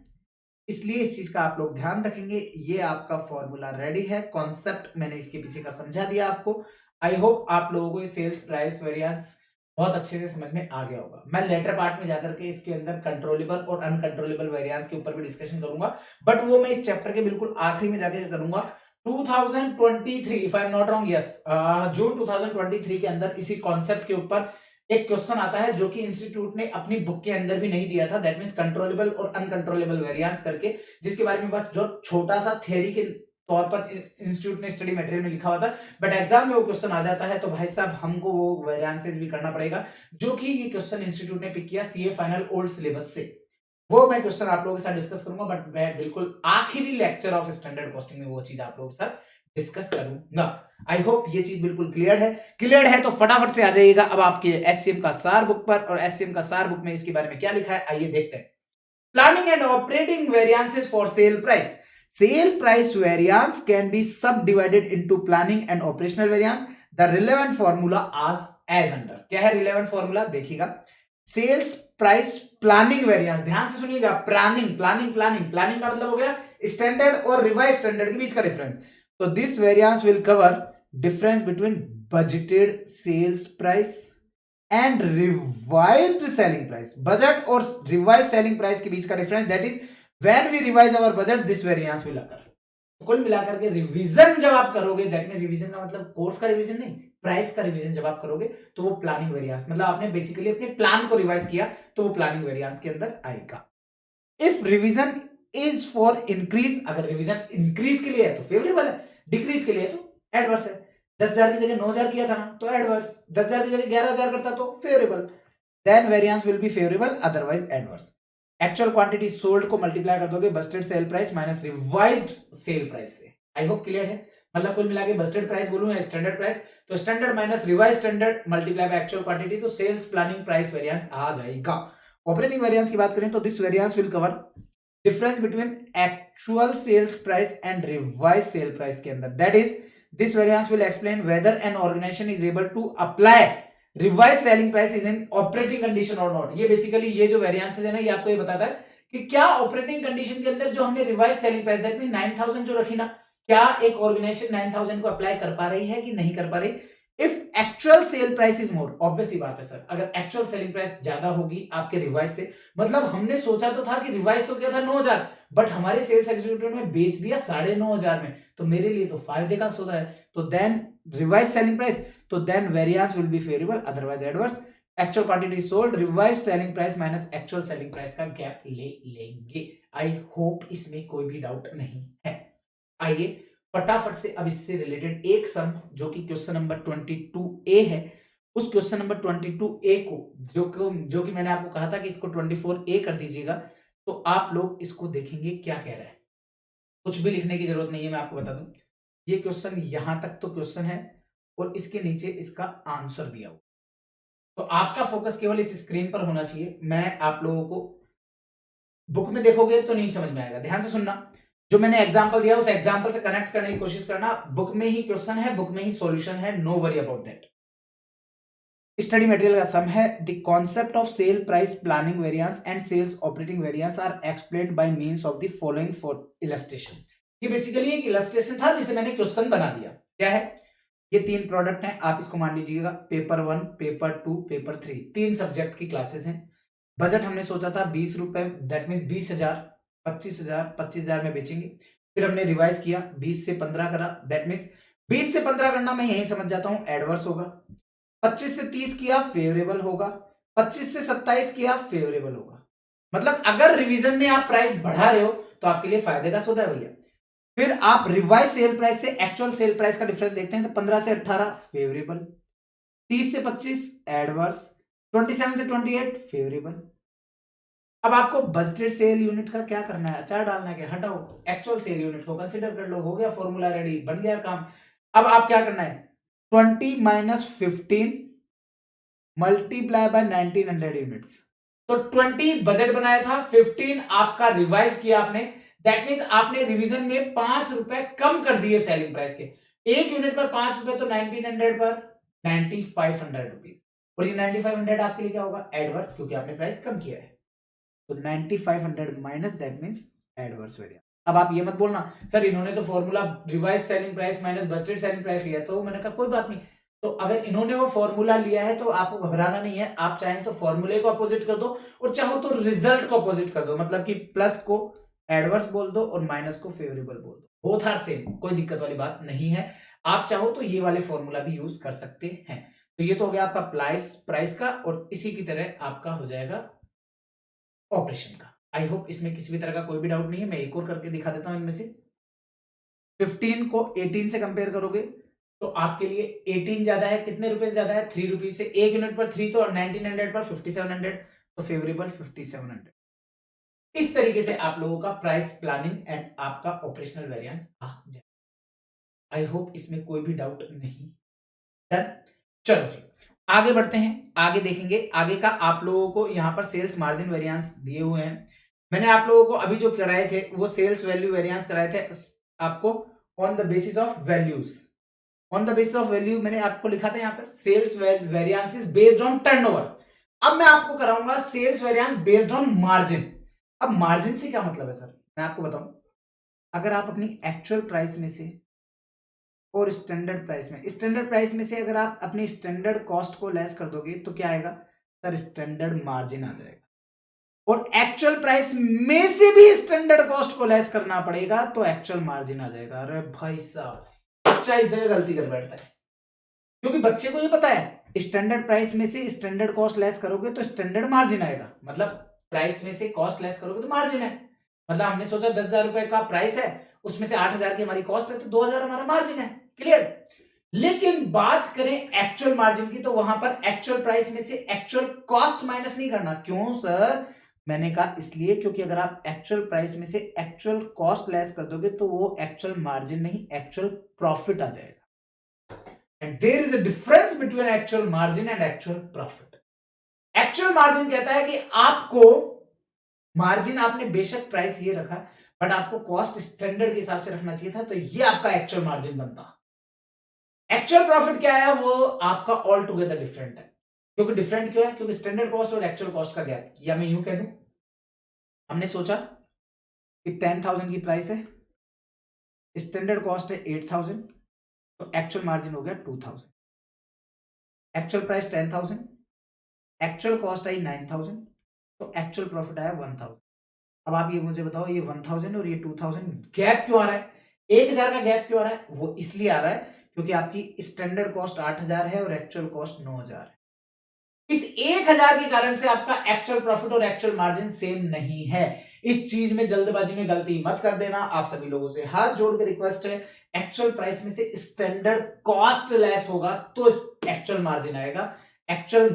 इसलिए इस चीज का आप लोग ध्यान रखेंगे। ये आपका फॉर्मूला रेडी है, कॉन्सेप्ट मैंने इसके पीछे का समझा दिया आपको। आई होप आप लोगों को ये सेल्स प्राइस वेरिएंस बहुत अच्छे से समझ में आ गया होगा। मैं लेटर पार्ट में जाकर के इसके अंदर कंट्रोलेबल और अनकंट्रोलेबल वेरिएंस के ऊपर भी डिस्कशन करूंगा, बट वो मैं इस चैप्टर के बिल्कुल आखिरी में जाकर करूंगा। 2023 if I am not wrong, yes, June 2023 के अंदर इसी कॉन्सेप्ट के ऊपर एक क्वेश्चन आता है जो कि इंस्टीट्यूट ने अपनी बुक के अंदर भी नहीं दिया था, दैट मींस कंट्रोलेबल और अनकंट्रोलेबल वेरिएंस करके, जिसके बारे में बस जो छोटा सा थ्योरी के तौर पर इंस्टीट्यूट ने स्टडी मटेरियल में लिखा हुआ था, बट एग्जाम में वो क्वेश्चन आ जाता है तो भाई साहब हमको वो वेरिएंसेस भी करना पड़ेगा, जो कि ये क्वेश्चन इंस्टीट्यूट ने पिक किया सीए फाइनल ओल्ड सिलेबस से। वो मैं क्वेश्चन आप लोगों के साथ डिस्कस करूंगा, बट मैं बिल्कुल आखिरी लेक्चर ऑफ स्टैंडर्ड कॉस्टिंग में वो चीज आप लोगों के साथ डिस्कस करूंगा। आई होप ये चीज बिल्कुल क्लियर है। क्लियर है तो फटाफट से आ जाइएगा अब आपके एचसीएम का सार बुक पर, और एचसीएम का सार बुक में इसके बारे में क्या लिखा है आइए देखते हैं। Planning and operating variances for sale price. Sale price variance can be subdivided into planning and operational variance. The relevant formula as under. क्या है relevant formula? देखिएगा, सेल्स प्राइस प्लानिंग वेरिएंस, ध्यान से सुनिएगा, प्लानिंग प्लानिंग प्लानिंग प्लानिंग का मतलब हो गया स्टैंडर्ड और रिवाइज स्टैंडर्ड के बीच का डिफरेंस। तो this variance will cover difference between budgeted sales price and revised selling price. Budget और रिवाइज सेलिंग प्राइस के बीच का difference, that is when we revise our budget this variance will occur. कुल मिलाकर के रिवीजन जब आप करोगे, दैट मीन रिवीजन का मतलब कोर्स का रिवीजन नहीं, प्राइस का रिवीजन जब आप करोगे तो वो प्लानिंग वेरिएंस, मतलब आपने बेसिकली अपने प्लान को रिवाइज किया तो वो प्लानिंग वेरिएंस के अंदर आएगा। If revision is for increase, अगर रिवीजन इंक्रीज के लिए है तो फेवरेबल है, डिक्रीज के लिए तो एडवर्स है। 10,000 की जगह 9,000 किया था ना तो एडवर्स, 10,000 की जगह 11,000 करता तो favourable, then variance will be favourable, otherwise adverse. Actual quantity sold को मल्टीप्लाई कर दोगे budgeted sale price minus revised sale price से। आई होप क्लियर है। मतलब कुल मिला के बस्टेड प्राइस बोलूं या स्टैंडर्ड प्राइस, तो standard minus revise standard multiply by actual quantity, तो सेल्स प्लानिंग प्राइस वेरिएंस आ जाएगा। ऑपरेटिंग वेरिएंस की बात करें तो this variance will cover difference between actual sales price and revise sale price के अंदर, that is this variance will explain whether an organisation is able to apply revise selling price is in operating condition और not. ये basically ये जो variances है ना, ये आपको ये बताता है कि क्या ऑपरेटिंग कंडीशन के अंदर जो हमने revise selling price that mean 9,000 जो रखी ना, क्या एक ऑर्गेनाइजेशन 9,000 को अप्लाई कर पा रही है कि नहीं कर पा रही। If actual sale price is more, obvious ही बात है सर, अगर एक्चुअल सेलिंग प्राइस ज्यादा होगी आपके रिवाइज से, मतलब हमने सोचा तो था कि रिवाइज तो क्या था 9,000, बट हमारे सेल्स एग्जीक्यूटिव ने बेच दिया 9,500 में, तो मेरे लिए तो फायदे का सौदा है, तो देन रिवाइज सेलिंग प्राइस, तो then variance will be favourable, otherwise adverse. Actual quantity sold revise selling price minus actual selling price का गैप ले लेंगे। आई होप इसमें कोई भी डाउट नहीं है। आइए फटाफट से अब इससे रिलेटेड एक सम जो कि क्वेश्चन नंबर 22A है, उस क्वेश्चन नंबर 22A को जो कि मैंने आपको कहा था कि इसको 24A कर दीजिएगा, तो आप लोग इसको देखेंगे क्या कह रहा है। कुछ भी लिखने की जरूरत नहीं है, मैं आपको बता दूं, ये क्वेश्चन यहां तक तो क्वेश्चन है और इसके नीचे इसका आंसर दिया हुआ, तो आपका फोकस केवल इस स्क्रीन पर होना चाहिए। मैं आप लोगों को बुक में देखोगे तो नहीं समझ में आएगा, ध्यान से सुनना, जो मैंने एग्जांपल दिया उस एग्जांपल से कनेक्ट करने की कोशिश करना। बुक में ही क्वेश्चन है, बुक में ही सॉल्यूशन है, no worry about that. Study material का सम है, the concept of sale price planning variance and sales operating variance are explained by means of the following for illustration. ये basically एक illustration था जिसे मैंने क्वेश्चन बना दिया। क्या है, ये 3 प्रोडक्ट हैं, आप इसको मान लीजिएगा पेपर 1, पेपर 2, पेपर 3, 3 सब्जेक्ट की क्लासेस हैं। बजट हमने सोचा था 20 रुपए, दैट मीन 20,000, 25,000, 25,000 में बेचेंगे। फिर हमने रिवाइज किया, 20 से 15 करा, दैट मीन 20 से 15 करना मैं यही समझ जाता हूं एडवर्स होगा। 25 से 30 किया फेवरेबल होगा, 25 से 27 किया फेवरेबल होगा। मतलब अगर रिवीजन में आप प्राइस बढ़ा रहे हो तो आपके लिए फायदे का सौदा है भैया। फिर आप रिवाइज सेल प्राइस से एक्चुअल सेल प्राइस का डिफरेंस देखते हैं तो 15 से 18 फेवरेबल, 30 से 25 एडवर्स, 27 से 28 फेवरेबल। अब आपको बजटेड सेल यूनिट का क्या करना है, अचार डालना है, क्या हटाओ, एक्चुअल सेल यूनिट को कंसीडर कर लो, हो गया फॉर्मूला रेडी, बन गया काम। अब आप क्या करना है, 20 माइनस 15 मल्टीप्लाई बाय 1900 यूनिट्स। तो 20 बजट बनाया था, 15 आपका रिवाइज किया आपने, दैट मीन्स आपने रिवीजन में 5 रुपए कम कर दिए सेलिंग प्राइस के। एक यूनिट पर 5 रुपए, तो 1900 पर 9500 रुपीज। और ये 9500 आपके लिए क्या होगा, एडवर्स, क्योंकि आपने प्राइस कम किया है। तो 9500 minus that means adverse variance. अब आप ये मत बोलना सर इन्होंने तो formula revise selling price minus budgeted selling price लिया, तो मैंने कहा कोई बात नहीं। तो अगर इन्होंने वो फॉर्मूला लिया है तो आपको घबराना नहीं है, आप चाहें तो फॉर्मूले को अपोजिट कर दो और चाहो तो रिजल्ट को अपोजिट कर दो, मतलब कि प्लस को एडवर्स बोल दो और माइनस को फेवरेबल बोल दो, बोथ आर सेम, कोई दिक्कत वाली बात नहीं है। आप चाहो तो ये वाले फॉर्मूला भी यूज कर सकते हैं। तो ये तो हो गया आपका प्राइस का, और इसी की तरह आपका हो जाएगा ऑपरेशन का। आई होप इसमें किसी भी तरह का कोई भी डाउट नहीं है। मैं एक और करके दिखा देता हूं इनमें से। 15 को 18 से कंपेयर करोगे तो आपके लिए 18 ज्यादा है, कितने रुपए ज्यादा है, 3 रुपीज से। एक यूनिट पर 3, तो 1900 पर 5700, तो फेवरेबल 5700। इस तरीके से आप लोगों का प्राइस प्लानिंग एंड आपका ऑपरेशनल वेरिएंस आ जाए। आई होप इसमें कोई भी डाउट नहीं। डन। चलो जी आगे बढ़ते हैं, आगे देखेंगे। आगे का आप लोगों को यहां पर सेल्स मार्जिन वेरिएंस दिए हुए हैं। मैंने आप लोगों को अभी जो कराए थे वो सेल्स वैल्यू वेरिएंस कराए थे आपको on the basis of values. On the basis of value मैंने आपको लिखा था यहां पर sales variance is based on turnover. अब मैं आपको कराऊंगा sales variance based on margin. अब मार्जिन से क्या मतलब है सर, मैं आपको बताऊं। अगर आप अपनी एक्चुअल प्राइस में से और स्टैंडर्ड प्राइस में से अगर आप अपनी स्टैंडर्ड कॉस्ट को लेस कर दोगे तो क्या आएगा सर, स्टैंडर्ड मार्जिन आ जाएगा। और एक्चुअल प्राइस में से भी स्टैंडर्ड कॉस्ट को लेस करना पड़ेगा तो एक्चुअल मार्जिन आ जाएगा। अरे भाई साहब, बच्चा इस जगह गलती कर बैठता है, क्योंकि बच्चे को ये पता है स्टैंडर्ड प्राइस में से स्टैंडर्ड कॉस्ट लेस करोगे तो स्टैंडर्ड मार्जिन आएगा, मतलब प्राइस में से कॉस्ट लेस करोगे तो मार्जिन है। मतलब हमने सोचा 10,000 रुपए का प्राइस है, उसमें से 8,000 की हमारी कॉस्ट है, तो 2,000 हमारा मार्जिन है। क्लियर। लेकिन बात करें एक्चुअल मार्जिन की, तो वहां पर एक्चुअल प्राइस में से एक्चुअल कॉस्ट माइनस नहीं करना। क्यों सर, मैंने कहा इसलिए क्योंकि अगर आप एक्चुअल प्राइस में से एक्चुअल कॉस्ट लेस कर दोगे तो वो एक्चुअल मार्जिन नहीं, एक्चुअल प्रॉफिट आ जाएगा। And there is a difference between actual margin and actual profit. Actual margin कहता है कि आपको मार्जिन आपने बेशक प्राइस ये रखा, बट आपको कॉस्ट स्टैंडर्ड के हिसाब से रखना चाहिए था, तो ये आपका एक्चुअल मार्जिन बनता। एक्चुअल प्रॉफिट क्या है, वो आपका ऑल टुगेदर डिफरेंट है। क्योंकि डिफरेंट क्यों है, क्योंकि स्टैंडर्ड कॉस्ट और एक्चुअल कॉस्ट का गैप, या मैं यूं कह दूं, हमने सोचा कि 10,000 की प्राइस है, स्टैंडर्ड कॉस्ट है 8,000, तो एक्चुअल मार्जिन हो गया 2,000। एक्चुअल प्राइस 10,000, एक्चुअल कॉस्ट आई 9,000, तो एक्चुअल प्रॉफिट आया 1,000। अब आप ये मुझे बताओ, ये 1,000 और ये 2,000 गैप क्यों आ रहा है, 1,000 का गैप क्यों आ रहा है? वो इसलिए आ रहा है क्योंकि आपकी स्टैंडर्ड कॉस्ट 8,000 है और एक्चुअल कॉस्ट 9,000 है। इस 1,000 के कारण से आपका एक्चुअल प्रॉफिट और एक्चुअल मार्जिन सेम नहीं है। इस चीज में जल्दबाजी में गलती मत कर देना। आप सभी लोगों से हाथ जोड़ के रिक्वेस्ट है, एक्चुअल प्राइस में से स्टैंडर्ड कॉस्ट लेस होगा तो एक्चुअल मार्जिन आएगा, एक्चुअल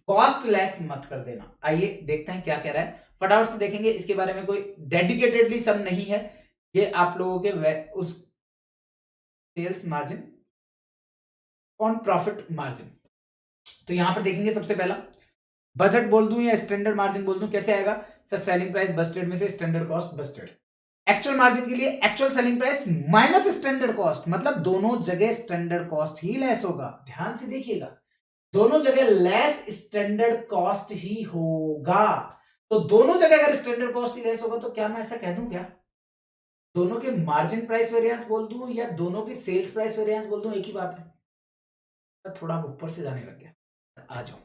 कॉस्ट लेस मत कर देना। आइए देखते हैं क्या कह रहा है, फटाफट से देखेंगे। इसके बारे में कोई डेडिकेटेडली सब नहीं है, ये आप लोगों के उस sales margin on profit margin. तो यहां पर देखेंगे, सबसे पहला बजट बोल दूं या स्टैंडर्ड मार्जिन बोल दूं, कैसे आएगा सर, सेलिंग प्राइस बस्टेड में से standard cost Busted. Actual margin के लिए actual selling price minus standard cost, मतलब दोनों जगह स्टैंडर्ड कॉस्ट ही लेस होगा। ध्यान से देखिएगा, दोनों जगह लेस स्टैंडर्ड कॉस्ट ही होगा। तो दोनों जगह अगर स्टैंडर्ड कॉस्ट ही लेस होगा तो क्या मैं ऐसा कह दूं, क्या दोनों के मार्जिन प्राइस वेरिएंस बोल दूं या दोनों के सेल्स प्राइस वेरिएंस बोल दूं, एक ही बात है। तो थोड़ा ऊपर से जाने लग गया, आ जाओ।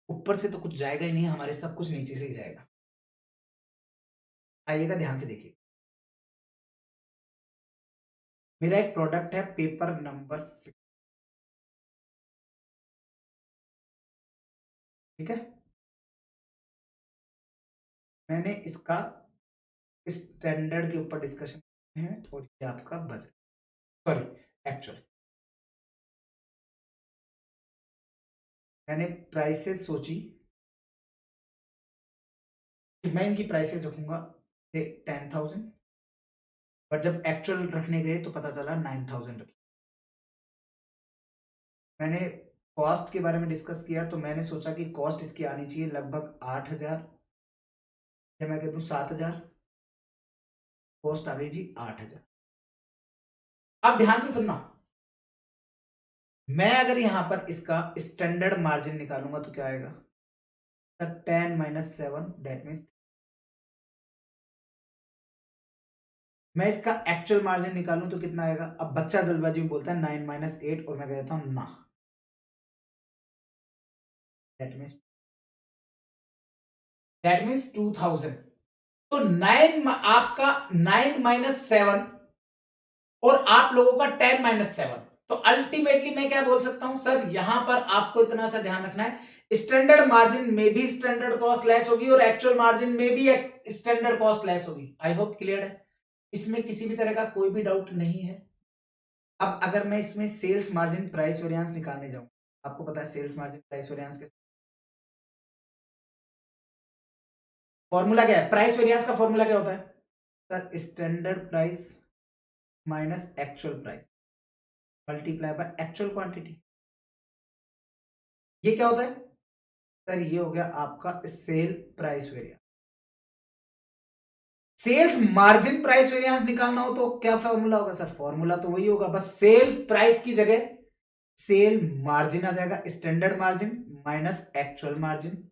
ऊपर से तो कुछ जाएगा ही नहीं हमारे, सब कुछ नीचे से ही जाएगा। आइएगा ध्यान से देखिए, मेरा एक प्रोडक्ट है पेपर नंबर 6, ठीक है। मैंने इसका स्टैंडर्ड के ऊपर डिस्कशन है और ये आपका बजट, सॉरी एक्चुअल। मैंने प्राइसेस सोची कि मैं इनकी प्राइसेस रखूंगा 10,000, बट जब एक्चुअल रखने गए तो पता चला 9,000 रखी। मैंने कॉस्ट के बारे में डिस्कस किया तो मैंने सोचा कि कॉस्ट इसकी आनी चाहिए लगभग 8,000 या मैं कह दूं 7,000। कॉस्ट आ गई जी 8,000। अब ध्यान से सुनना, मैं अगर यहां पर इसका स्टैंडर्ड मार्जिन निकालूंगा तो क्या आएगा सर 10 माइनस 7 दैट मीन्स मैं इसका एक्चुअल मार्जिन निकालूं तो कितना आएगा। अब बच्चा जल्दबाजी में बोलता है 9 माइनस 8 और मैं कहता हूं ना, दैट मीन्स 2000। तो 9 आपका 9 माइनस 7 और आप लोगों का 10 माइनस 7। तो अल्टीमेटली मैं क्या बोल सकता हूं सर, यहां पर आपको इतना सा ध्यान रखना है स्टैंडर्ड मार्जिन में भी स्टैंडर्ड कॉस्ट लेस होगी और एक्चुअल मार्जिन में भी स्टैंडर्ड कॉस्ट लेस होगी। आई होप क्लियर है, इसमें किसी भी तरह का कोई भी डाउट नहीं है। अब अगर मैं इसमें सेल्स मार्जिन प्राइस वेरिएंस निकालने जाऊं, आपको पता है सेल्स मार्जिन प्राइस वेरिएंस के फॉर्मूला क्या है, प्राइस वेरिएंस का फॉर्मूला क्या होता है sir, standard price minus actual price multiply by actual quantity. ये क्या होता है सर, ये हो गया आपका sale price variance. Sales margin price variance निकालना हो तो क्या फॉर्मूला होगा सर, फॉर्मूला तो वही होगा, बस सेल प्राइस की जगह सेल मार्जिन आ जाएगा, standard margin minus actual margin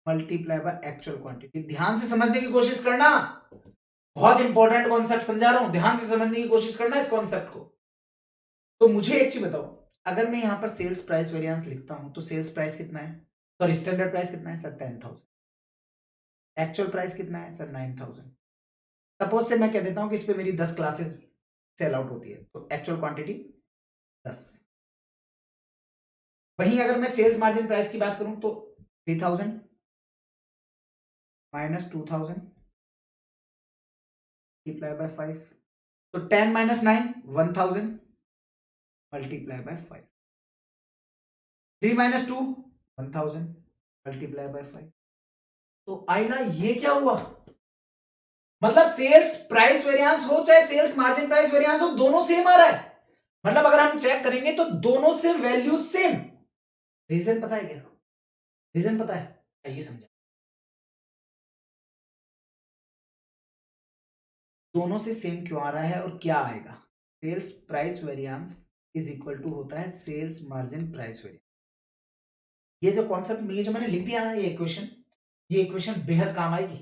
multiply by actual quantity. ध्यान से समझने की कोशिश करना, बहुत इंपॉर्टेंट कॉन्सेप्ट समझा रहा हूं, ध्यान से समझने की कोशिश करना इस कॉन्सेप्ट को। तो मुझे एक चीज बताओ, अगर मैं यहां पर सेल्स प्राइस वेरिएंस लिखता हूं तो सेल्स प्राइस कितना है सॉरी स्टैंडर्ड प्राइस कितना है सर 10,000, एक्चुअल प्राइस कितना है सर 9,000। सपोज से मैं कह देता हूं कि इस पे मेरी 10 क्लासेस सेल आउट होती है तो एक्चुअल क्वांटिटी 10। वहीं अगर मैं सेल्स मार्जिन प्राइस की बात करूं तो 3,000 माइनस 2,000 मल्टीप्लाई बाय 5, तो 10 minus 9 1,000 multiply by 5, 3 minus 2 1,000 multiply by 5। तो आईना ये क्या हुआ, मतलब सेल्स प्राइस वेरिएंस हो चाहे सेल्स मार्जिन प्राइस वेरिएंस हो दोनों सेम आ रहा है। मतलब अगर हम चेक करेंगे तो दोनों से वैल्यू सेम। रीजन पता है क्या, रीजन पता है, आइए समझा। दोनों से सेम क्यों आ रहा है और क्या आएगा, sales price variance is equal to होता है सेल्स मार्जिन प्राइस वेरिएंस। ये जो कॉन्सेप्ट ये जो मैंने लिख दिया ना ये इक्वेशन बेहद काम आएगी।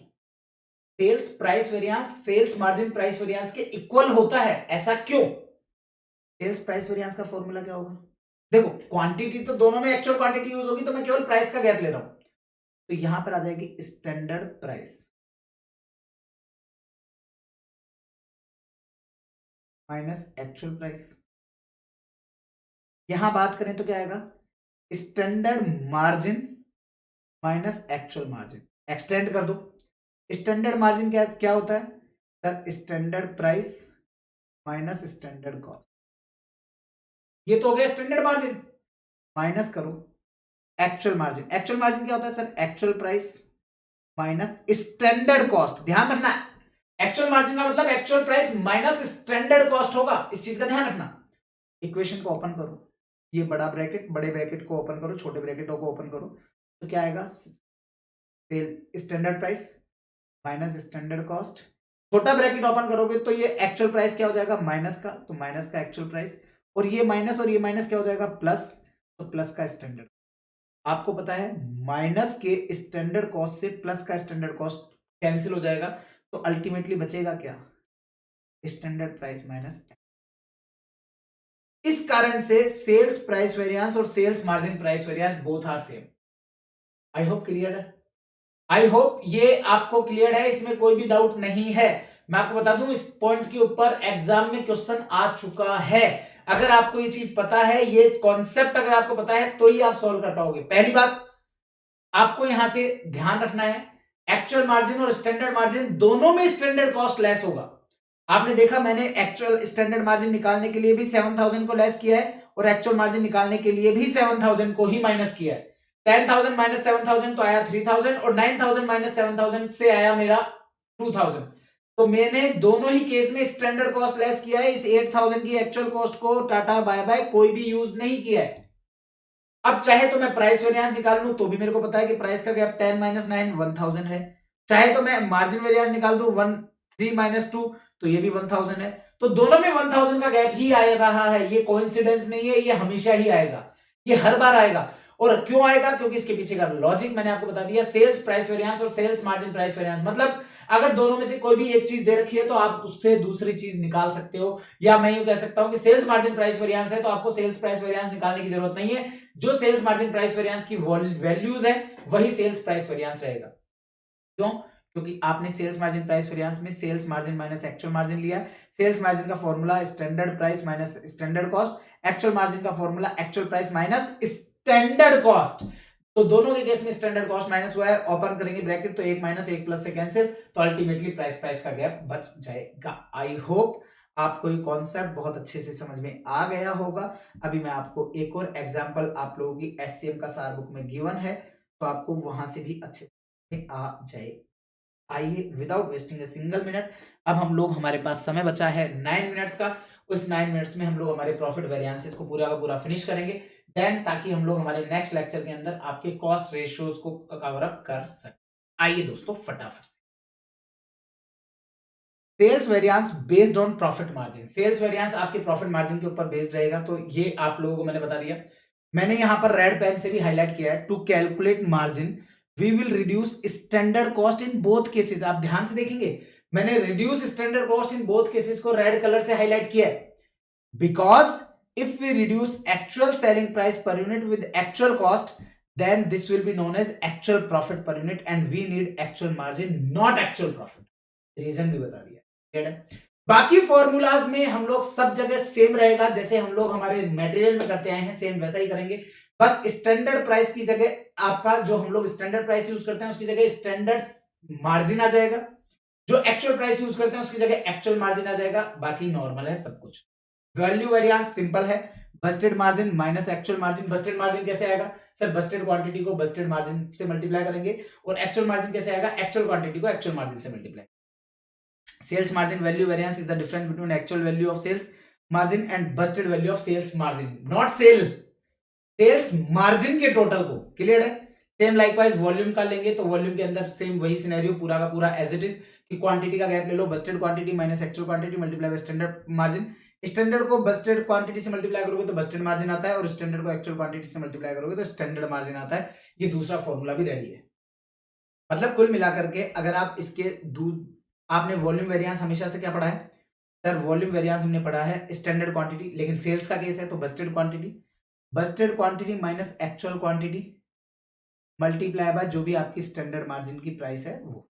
Sales price variance sales margin price variance के इक्वल होता है, ऐसा क्यों। सेल्स प्राइस वेरिएंस का फॉर्मूला क्या होगा, देखो क्वांटिटी तो दोनों में एक्चुअल क्वांटिटी यूज होगी तो मैं केवल प्राइस का गैप ले रहा हूं, तो यहां पर आ जाएगी standard price minus actual price. यहां बात करें तो क्या आएगा standard margin minus actual margin, extend कर दो। स्टैंडर्ड मार्जिन क्या क्या होता है sir, standard price minus standard cost. ये तो हो गया स्टैंडर्ड मार्जिन, माइनस करो एक्चुअल मार्जिन। एक्चुअल मार्जिन क्या होता है sir, actual price minus standard cost. ध्यान रखना एक्चुअल मार्जिन का मतलब actual price minus standard cost होगा, इस चीज का ध्यान रखना। इक्वेशन को ओपन करो, ये बड़ा ब्रैकेट बड़े ब्रैकेट को ओपन करो, छोटे ब्रैकेटों को ओपन करो, तो क्या आएगा standard price minus standard cost. छोटा ब्रैकेट ओपन करोगे तो ये एक्चुअल प्राइस क्या हो जाएगा माइनस का, तो माइनस का एक्चुअल प्राइस, और ये माइनस क्या हो जाएगा प्लस, तो प्लस का स्टैंडर्ड। आपको पता है माइनस के स्टैंडर्ड कॉस्ट से प्लस का स्टैंडर्ड कॉस्ट कैंसिल हो जाएगा, तो अल्टीमेटली बचेगा क्या स्टैंडर्ड प्राइस माइनस। इस कारण से सेल्स प्राइस वेरिएंस और sales margin price variance both are same. I hope clear है, आई होप ये आपको क्लियर है, इसमें कोई भी डाउट नहीं है। मैं आपको बता दूं इस पॉइंट के ऊपर एग्जाम में क्वेश्चन आ चुका है। अगर आपको ये चीज पता है, ये कॉन्सेप्ट अगर आपको पता है तो ही आप सॉल्व कर पाओगे। पहली बात आपको यहां से ध्यान रखना है एक्चुअल मार्जिन और स्टैंडर्ड मार्जिन दोनों में स्टैंडर्ड कॉस्ट लेस होगा। आपने देखा मैंने एक्चुअल स्टैंडर्ड मार्जिन निकालने के लिए भी 7,000 को लेस किया है और एक्चुअल मार्जिन निकालने के लिए भी 7,000 को ही माइनस किया है। 10,000 माइनस 7,000 तो आया 3,000 और 9,000 माइनस 7,000 से आया मेरा 2,000। तो मैंने दोनों ही केस में स्टैंडर्ड कॉस्ट लेस किया है, इस 8000 की एक्चुअल कॉस्ट को टाटा बाय बाय कोई भी यूज नहीं किया है। अब चाहे तो मैं प्राइस वेरिएंस निकाल लूं तो भी मेरे को पता है कि प्राइस का गैप 10 माइनस 9 1000 है। चाहे तो मैं मार्जिन वेरिएंस निकाल दूं 1 3 माइनस 2 तो ये भी 1000 है। तो दोनों में 1000 का गैप ही आ रहा है, ये कोइंसिडेंस नहीं है, ये हमेशा ही आएगा, ये हर बार आएगा। और क्यों आएगा? क्योंकि इसके पीछे का लॉजिक मैंने आपको बता दिया, सेल्स प्राइस वेरिएंस और सेल्स मार्जिन प्राइस वेरिएंस। मतलब अगर दोनों में से कोई भी एक चीज दे रखी है तो आप उससे दूसरी चीज निकाल सकते हो, या मैं यूं कह सकता हूं कि सेल्स मार्जिन प्राइस वेरिएंस है तो आपको सेल्स प्राइस वेरिएंस निकालने की जरूरत नहीं है, जो सेल्स मार्जिन प्राइस वेरिएंस की वैल्यूज है वही सेल्स प्राइस वेरिएंस रहेगा। क्यों? क्योंकि आपने सेल्स मार्जिन प्राइस वेरिएंस में sales margin minus actual margin लिया। सेल्स मार्जिन का formula standard price minus standard cost, actual margin का formula actual price minus standard cost. तो दोनों के केस में स्टैंडर्ड कॉस्ट माइनस हुआ है, ओपन करेंगे ब्रैकेट तो 1 माइनस 1 प्लस से कैंसिल, तो अल्टीमेटली प्राइस का गैप बच जाएगा। आई होप आपको ये कॉन्सेप्ट बहुत अच्छे से समझ में आ गया होगा। अभी मैं आपको एक और एग्जांपल आप लोगों की एससीएम का सार बुक में गिवन है, तो आपको वहां से भी अच्छे से आ जाए। आइए without wasting a single minute, अब हम लोग, हमारे पास समय बचा है 9 मिनट्स का, उस 9 मिनट्स में हम लोग हमारे प्रॉफिट वेरिएंसेस को पूरा का पूरा फिनिश करेंगे, देन ताकि हम लोग हमारे नेक्स्ट लेक्चर के अंदर आपके कॉस्ट रेशियोज को कवर अप कर सकें। आइए दोस्तों फटाफट से, sales variance based on profit margin. Sales variance आपके प्रॉफिट मार्जिन के ऊपर बेस्ड रहेगा, तो ये आप लोगों को मैंने बता दिया। मैंने यहां पर रेड पेन से भी हाईलाइट किया है, to calculate margin we will reduce standard cost in both cases. आप ध्यान से देखेंगे, मैंने reduce standard cost in both cases को रेड कलर से हाईलाइट किया है, because if we reduce actual selling price per unit with actual cost, then this will be known as actual profit per unit and we need actual margin, not actual profit. Reason भी बता दिया। बाकी formulas में हम लोग सब जगह same रहेगा, जैसे हम लोग हमारे मटेरियल में करते आए हैं सेम वैसा ही करेंगे। बस स्टैंडर्ड प्राइस की जगह आपका, जो हम लोग स्टैंडर्ड प्राइस यूज करते हैं उसकी जगह स्टैंडर्ड मार्जिन आ जाएगा, जो एक्चुअल प्राइस यूज करते हैं उसकी जगह एक्चुअल मार्जिन आ जाएगा, बाकी नॉर्मल है सब कुछ। वैल्यू वेरिएंस सिंपल है, budgeted margin minus actual margin. Budgeted margin कैसे आएगा सर? बस्टेड क्वांटिटी को बस्टेड मार्जिन से मल्टीप्लाई करेंगे, और एक्चुअल मार्जिन कैसे आएगा? एक्चुअल क्वांटिटी को एक्चुअल मार्जिन से multiply. Sales margin value variance is the difference between actual value of sales margin and budgeted value of sales margin, not sales margin के total को। Clear है? Same likewise volume का लेंगे तो volume के अंदर same वही सिनेरियो पूरा का पूरा एज इट इज, कि क्वांटिटी का गैप ले लो, budgeted quantity minus actual quantity multiply by standard margin. Standard को बस्टेड क्वांटिटी से मल्टीप्लाई करोगे तो बस्टेड मार्जिन आता है, और स्टैंडर्ड को एक्चुअल क्वांटिटी से मल्टीप्लाई करोगे तो स्टैंडर्ड मार्जिन आता है। ये दूसरा फॉर्मूला भी रेडी है। मतलब कुल मिलाकर के अगर आप इसके आपने वॉल्यूम वेरिएंस हमेशा से क्या पढ़ा है सर? वॉल्यूम वेरिएंस हमने पढ़ा है स्टैंडर्ड क्वांटिटी, लेकिन सेल्स का केस है तो Busted quantity minus actual quantity multiply bye जो भी आपकी स्टैंडर्ड मार्जिन की प्राइस है वो।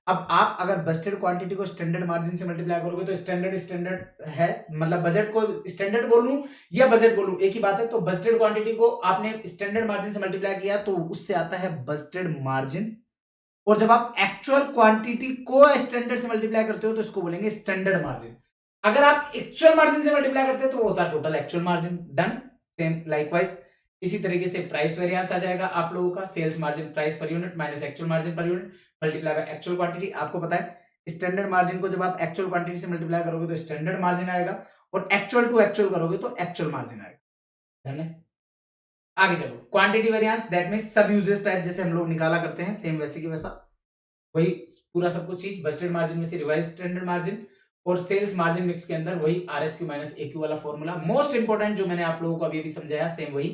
अब आप अगर बस्टेड क्वांटिटी को स्टैंडर्ड मार्जिन से मल्टीप्लाई करोगे तो स्टैंडर्ड है, मतलब बजट को स्टैंडर्ड बोलूं या बजट बोलूं एक ही बात है। तो बस्टेड क्वांटिटी को आपने स्टैंडर्ड मार्जिन से मल्टीप्लाई किया तो उससे आता है बस्टेड मार्जिन, और जब आप एक्चुअल क्वांटिटी को स्टैंडर्ड से मल्टीप्लाई करते हो तो इसको बोलेंगे स्टैंडर्ड मार्जिन। अगर आप एक्चुअल मार्जिन से मल्टीप्लाई करते हो तो वो होता है total actual margin. Done. Same likewise इसी तरीके से प्राइस वेरिएंस आ जाएगा आप लोगों का, sales margin price per unit minus actual margin per unit multiply by actual quantity. आपको पता है स्टैंडर्ड मार्जिन को जब आप एक्चुअल क्वांटिटी से मल्टीप्लाई करोगे तो स्टैंडर्ड मार्जिन आएगा, और एक्चुअल टू एक्चुअल करोगे तो एक्चुअल मार्जिन आएगा। डन है? आगे चलो, क्वांटिटी वेरिएंस दैट मींस सब यूजेस टाइप जैसे हम लोग निकाला करते हैं, सेम वैसे की वैसा वही पूरा सब कुछ चीज। बस्टेड मार्जिन में से रिवाइज स्टैंडर्ड मार्जिन और सेल्स मार्जिन मिक्स के अंदर वही RSQ माइनस AQ वाला फॉर्मूला। मोस्ट इंपोर्टेंट जो मैंने आप लोगों को अभी समझाया सेम वही,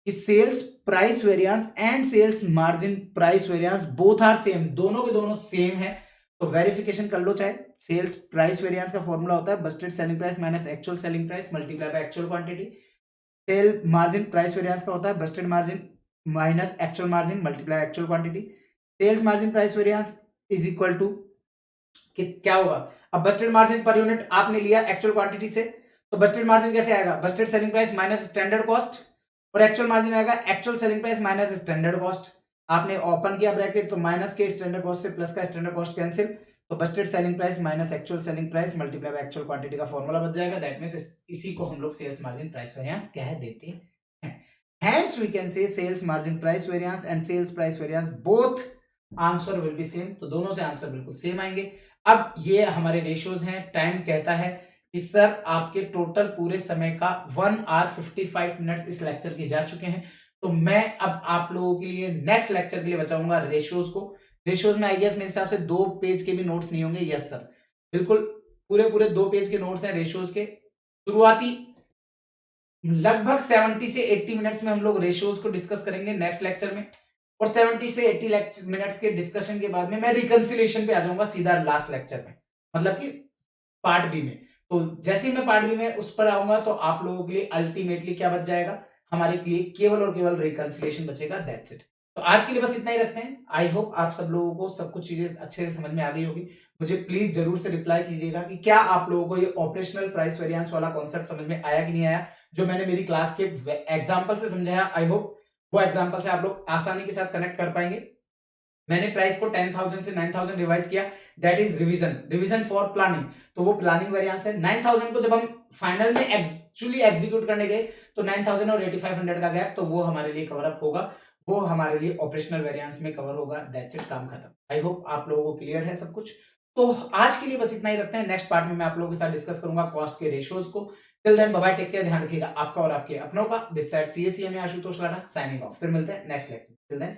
कि sales price variance and sales margin price variance both are same, दोनों के दोनों सेम है। तो वेरिफिकेशन कर लो चाहे। सेल्स प्राइस वेरिएंस का फॉर्मूला होता है budgeted selling price minus actual selling price multiply by actual quantity. Sale margin price variance का होता है budgeted margin minus actual margin multiply actual quantity. Sales margin price variance is equal to क्या होगा? अब Busted margin per unit आपने लिया actual quantity से, तो बस्टेड मार्जिन कैसे आएगा? Busted selling price minus standard cost, और एक्चुअल मार्जिन आएगा actual selling price minus standard cost. आपने ओपन किया ब्रैकेट तो माइनस के स्टैंडर्ड कॉस्ट से प्लस का स्टैंडर्ड कॉस्ट कैंसिल, तो Busted selling price minus actual selling price multiply by actual quantity का फॉर्मूला बच जाएगा। दैट मींस इसी को हम लोग सेल्स मार्जिन प्राइस वेरिएंस कह देते हैं। Hence we can say sales margin price variance and sales price variance both answer will be same, तो दोनों से आंसर बिल्कुल सेम आएंगे। अब ये हमारे रेशियोज हैं। टाइम कहता है कि सर आपके टोटल पूरे समय का 1 आवर 55 मिनट्स इस लेक्चर के जा चुके हैं। तो मैं अब आप लोगों के लिए नेक्स्ट लेक्चर के लिए बचाऊंगा रेशियोज को। रेशियोज में आई गेस मेरे हिसाब से 2 पेज के भी नोट्स नहीं होंगे। यस सर, बिल्कुल पूरे पूरे 2 पेज के नोट्स हैं रेशियोज के। शुरुआती लगभग 70 से 80 मिनट्स में हम लोग रेशियोज को डिस्कस करेंगे नेक्स्ट लेक्चर में, और 70 से 80 मिनट्स के डिस्कशन के बाद में मैं रिकंसिलिएशन पे आ जाऊंगा सीधा लास्ट लेक्चर में, मतलब कि पार्ट बी में। तो जैसे ही मैं पार्ट बी में उस पर आऊंगा तो आप लोगों के लिए अल्टीमेटली क्या बच जाएगा, हमारे लिए केवल और केवल रिकंसिलिएशन बचेगा। That's it. तो आज के लिए बस इतना ही रखते हैं। आई होप आप सब लोगों को सब कुछ चीजें अच्छे से समझ में आ गई होगी। मुझे प्लीज जरूर से रिप्लाई कीजिएगा कि क्या आप लोगों को ये ऑपरेशनल प्राइस वेरिएंस वाला कॉन्सेप्ट समझ में आया कि नहीं आया, जो मैंने मेरी क्लास के एग्जाम्पल से समझाया। आई होप वो एग्जाम्पल से आप लोग आसानी के साथ कनेक्ट कर पाएंगे। मैंने प्राइस को 10,000 से 9,000 रिवाइज किया, that is revision for planning. तो वो प्लानिंग वेरिएंस है। 9,000 को जब हम फाइनल में एक्चुअली एग्जीक्यूट करने गए तो 9,000 और 8,500 का गैप, तो वो हमारे लिए कवर अप होगा, वो हमारे लिए ऑपरेशनल वेरिएंस में कवर होगा। दैट्स इट, काम खत्म। आई होप आप लोगों को क्लियर है सब कुछ। तो आज के लिए बस इतना ही रखते हैं। नेक्स्ट पार्ट में मैं आप लोगों के साथ डिस्कस करूंगा कॉस्ट के रेशियोज को। Till then bye bye, take care, ध्यान रखिएगा आपका और आपके अपनों का। This side CACM Ashutosh Lata signing off. फिर मिलते हैं नेक्स्ट लेक्चर। Till then